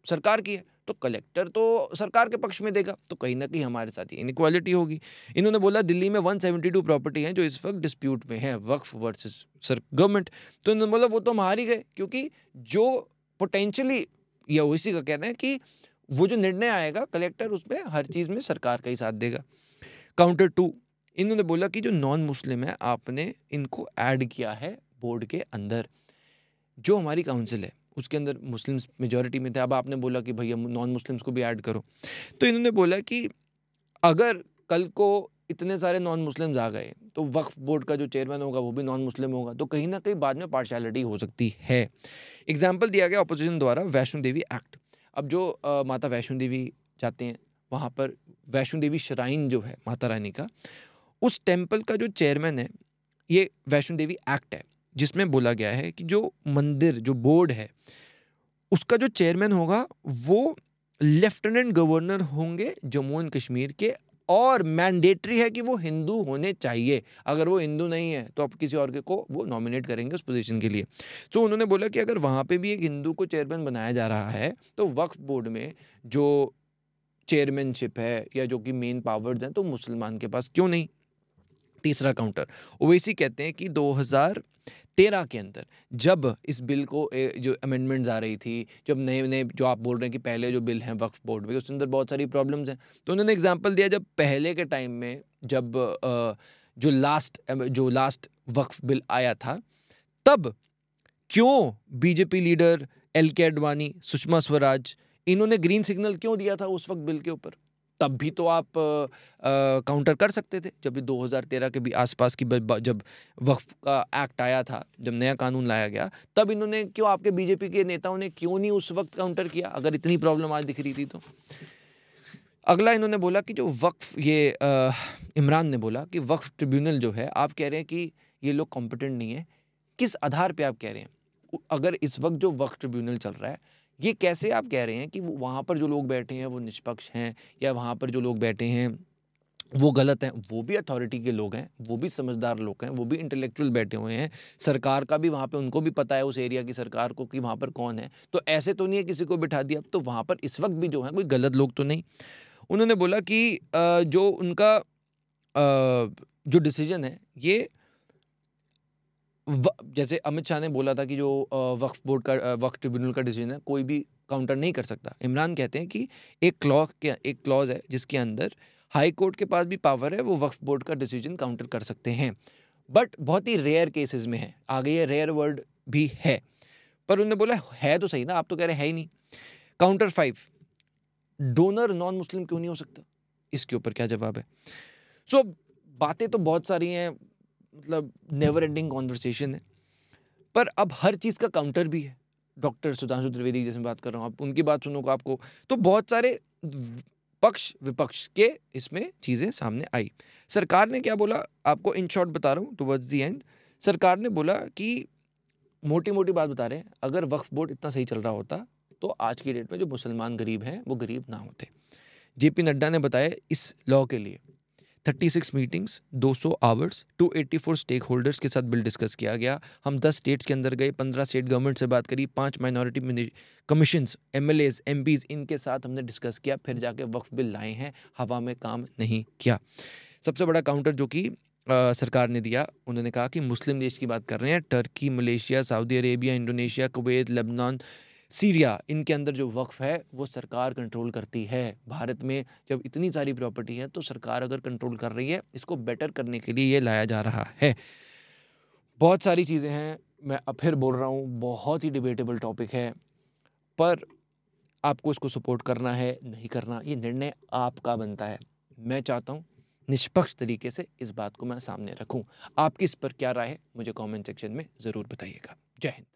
[SPEAKER 1] सरकार की है, तो कलेक्टर तो सरकार के पक्ष में देगा, तो कहीं ना कहीं हमारे साथ ये इनइक्वालिटी होगी। इन्होंने बोला दिल्ली में 172 प्रॉपर्टी हैं जो इस वक्त डिस्प्यूट में है, वक्फ वर्सेस गवर्नमेंट। तो इन्होंने बोला वो तो हम हार ही गए, क्योंकि जो पोटेंशियली या ओवैसी का कहना है कि वो जो निर्णय आएगा कलेक्टर उसमें हर चीज़ में सरकार का ही साथ देगा। काउंटर 2, इन्होंने बोला कि जो नॉन मुस्लिम है आपने इनको ऐड किया है बोर्ड के अंदर। जो हमारी काउंसिल है उसके अंदर मुस्लिम्स मेजॉरिटी में थे, अब आपने बोला कि भैया नॉन मुस्लिम्स को भी ऐड करो। तो इन्होंने बोला कि अगर कल को इतने सारे नॉन मुस्लिम्स आ गए तो वक्फ बोर्ड का जो चेयरमैन होगा वो भी नॉन मुस्लिम होगा, तो कहीं ना कहीं बाद में पार्शियलिटी हो सकती है। एग्जाम्पल दिया गया अपोजिशन द्वारा वैष्णो देवी एक्ट। अब जो माता वैष्णो देवी जाते हैं वहाँ पर वैष्णो देवी श्राइन जो है माता रानी का, उस टेम्पल का जो चेयरमैन है, ये वैष्णो देवी एक्ट है जिसमें बोला गया है कि जो मंदिर जो बोर्ड है उसका जो चेयरमैन होगा वो लेफ्टिनेंट गवर्नर होंगे जम्मू एंड कश्मीर के, और मैंडेटरी है कि वो हिंदू होने चाहिए। अगर वो हिंदू नहीं है तो आप किसी और के को वो नॉमिनेट करेंगे उस पोजीशन के लिए। तो उन्होंने बोला कि अगर वहाँ पे भी एक हिंदू को चेयरमैन बनाया जा रहा है तो वक्फ बोर्ड में जो चेयरमैनशिप है या जो कि मेन पावर्स हैं तो मुसलमान के पास क्यों नहीं। तीसरा काउंटर, ओवैसी कहते हैं कि 2013 के अंदर जब इस बिल को जो अमेंडमेंट्स आ रही थी, जब नए नए जो आप बोल रहे हैं कि पहले जो बिल हैं वक्फ बोर्ड में उसके अंदर बहुत सारी प्रॉब्लम्स हैं, तो उन्होंने एग्जांपल दिया जब पहले के टाइम में जब जो लास्ट वक्फ बिल आया था तब क्यों BJP leader LK Advani, Sushma Swaraj, इन्होंने ग्रीन सिग्नल क्यों दिया था उस वक्त बिल के ऊपर। तब भी तो आप काउंटर कर सकते थे। जब भी 2013 के भी आसपास की जब वक्फ का एक्ट आया था, जब नया कानून लाया गया, तब इन्होंने क्यों, आपके बीजेपी के नेताओं ने क्यों नहीं उस वक्त काउंटर किया अगर इतनी प्रॉब्लम आज दिख रही थी तो। अगला इन्होंने बोला कि जो वक्फ इमरान ने बोला कि वक्फ ट्रिब्यूनल जो है, आप कह रहे हैं कि ये लोग कॉम्पिटेंट नहीं है, किस आधार पर आप कह रहे हैं? अगर इस वक्त जो वक्फ ट्रिब्यूनल चल रहा है ये कैसे आप कह रहे हैं कि वहाँ पर जो लोग बैठे हैं वो निष्पक्ष हैं या वहाँ पर जो लोग बैठे हैं वो गलत हैं? वो भी अथॉरिटी के लोग हैं, वो भी समझदार लोग हैं, वो भी इंटेलेक्चुअल बैठे हुए हैं, सरकार का भी वहाँ पे उनको भी पता है उस एरिया की सरकार को कि वहाँ पर कौन है, तो ऐसे तो नहीं है किसी को बिठा दिया। तो वहाँ पर इस वक्त भी जो है कोई गलत लोग तो नहीं। उन्होंने बोला कि जो उनका जो डिसीजन है ये जैसे अमित शाह ने बोला था कि जो वक्फ बोर्ड का वक्फ ट्रिब्यूनल का डिसीजन है कोई भी काउंटर नहीं कर सकता। इमरान कहते हैं कि एक क्लॉज है जिसके अंदर हाई कोर्ट के पास भी पावर है, वो वक्फ बोर्ड का डिसीजन काउंटर कर सकते हैं, बट बहुत ही रेयर केसेस में है। आगे ये रेयर वर्ड भी है, पर उन्होंने बोला है तो सही ना, आप तो कह रहे हैं ही नहीं। काउंटर 5, डोनर नॉन मुस्लिम क्यों नहीं हो सकता, इसके ऊपर क्या जवाब है? सो बातें तो बहुत सारी हैं, मतलब नेवर एंडिंग कॉन्वर्सेशन है, पर अब हर चीज़ का काउंटर भी है। डॉक्टर सुधांशु त्रिवेदी जैसे बात कर रहा हूँ, आप उनकी बात सुनोगे आपको, तो बहुत सारे पक्ष विपक्ष के इसमें चीज़ें सामने आई। सरकार ने क्या बोला आपको इन शॉर्ट बता रहा हूँ टुवर्ड्स दी एंड। सरकार ने बोला कि मोटी मोटी बात बता रहे हैं, अगर वक्फ बोर्ड इतना सही चल रहा होता तो आज की डेट में जो मुसलमान गरीब हैं वो गरीब ना होते। JP नड्डा ने बताया इस लॉ के लिए 36 मीटिंग्स, 200 आवर्स, 284 स्टेक होल्डर्स के साथ बिल डिस्कस किया गया। हम 10 स्टेट्स के अंदर गए, 15 स्टेट गवर्नमेंट से बात करी, 5 माइनॉरिटी कमीशंस, MLAs, MPs, इनके साथ हमने डिस्कस किया, फिर जाके वक्फ बिल लाए हैं, हवा में काम नहीं किया। सबसे बड़ा काउंटर जो कि सरकार ने दिया, उन्होंने कहा कि मुस्लिम देश की बात कर रहे हैं, Turkey, Malaysia, Saudi Arabia, Indonesia, Kuwait, Lebanon, Syria, इनके अंदर जो वक्फ है वो सरकार कंट्रोल करती है। भारत में जब इतनी सारी प्रॉपर्टी है तो सरकार अगर कंट्रोल कर रही है, इसको बेटर करने के लिए ये लाया जा रहा है। बहुत सारी चीज़ें हैं, मैं अब फिर बोल रहा हूँ, बहुत ही डिबेटेबल टॉपिक है, पर आपको इसको सपोर्ट करना है नहीं करना ये निर्णय आपका बनता है। मैं चाहता हूँ निष्पक्ष तरीके से इस बात को मैं सामने रखूँ। आपकी इस पर क्या राय है मुझे कमेंट सेक्शन में ज़रूर बताइएगा। जय हिंद।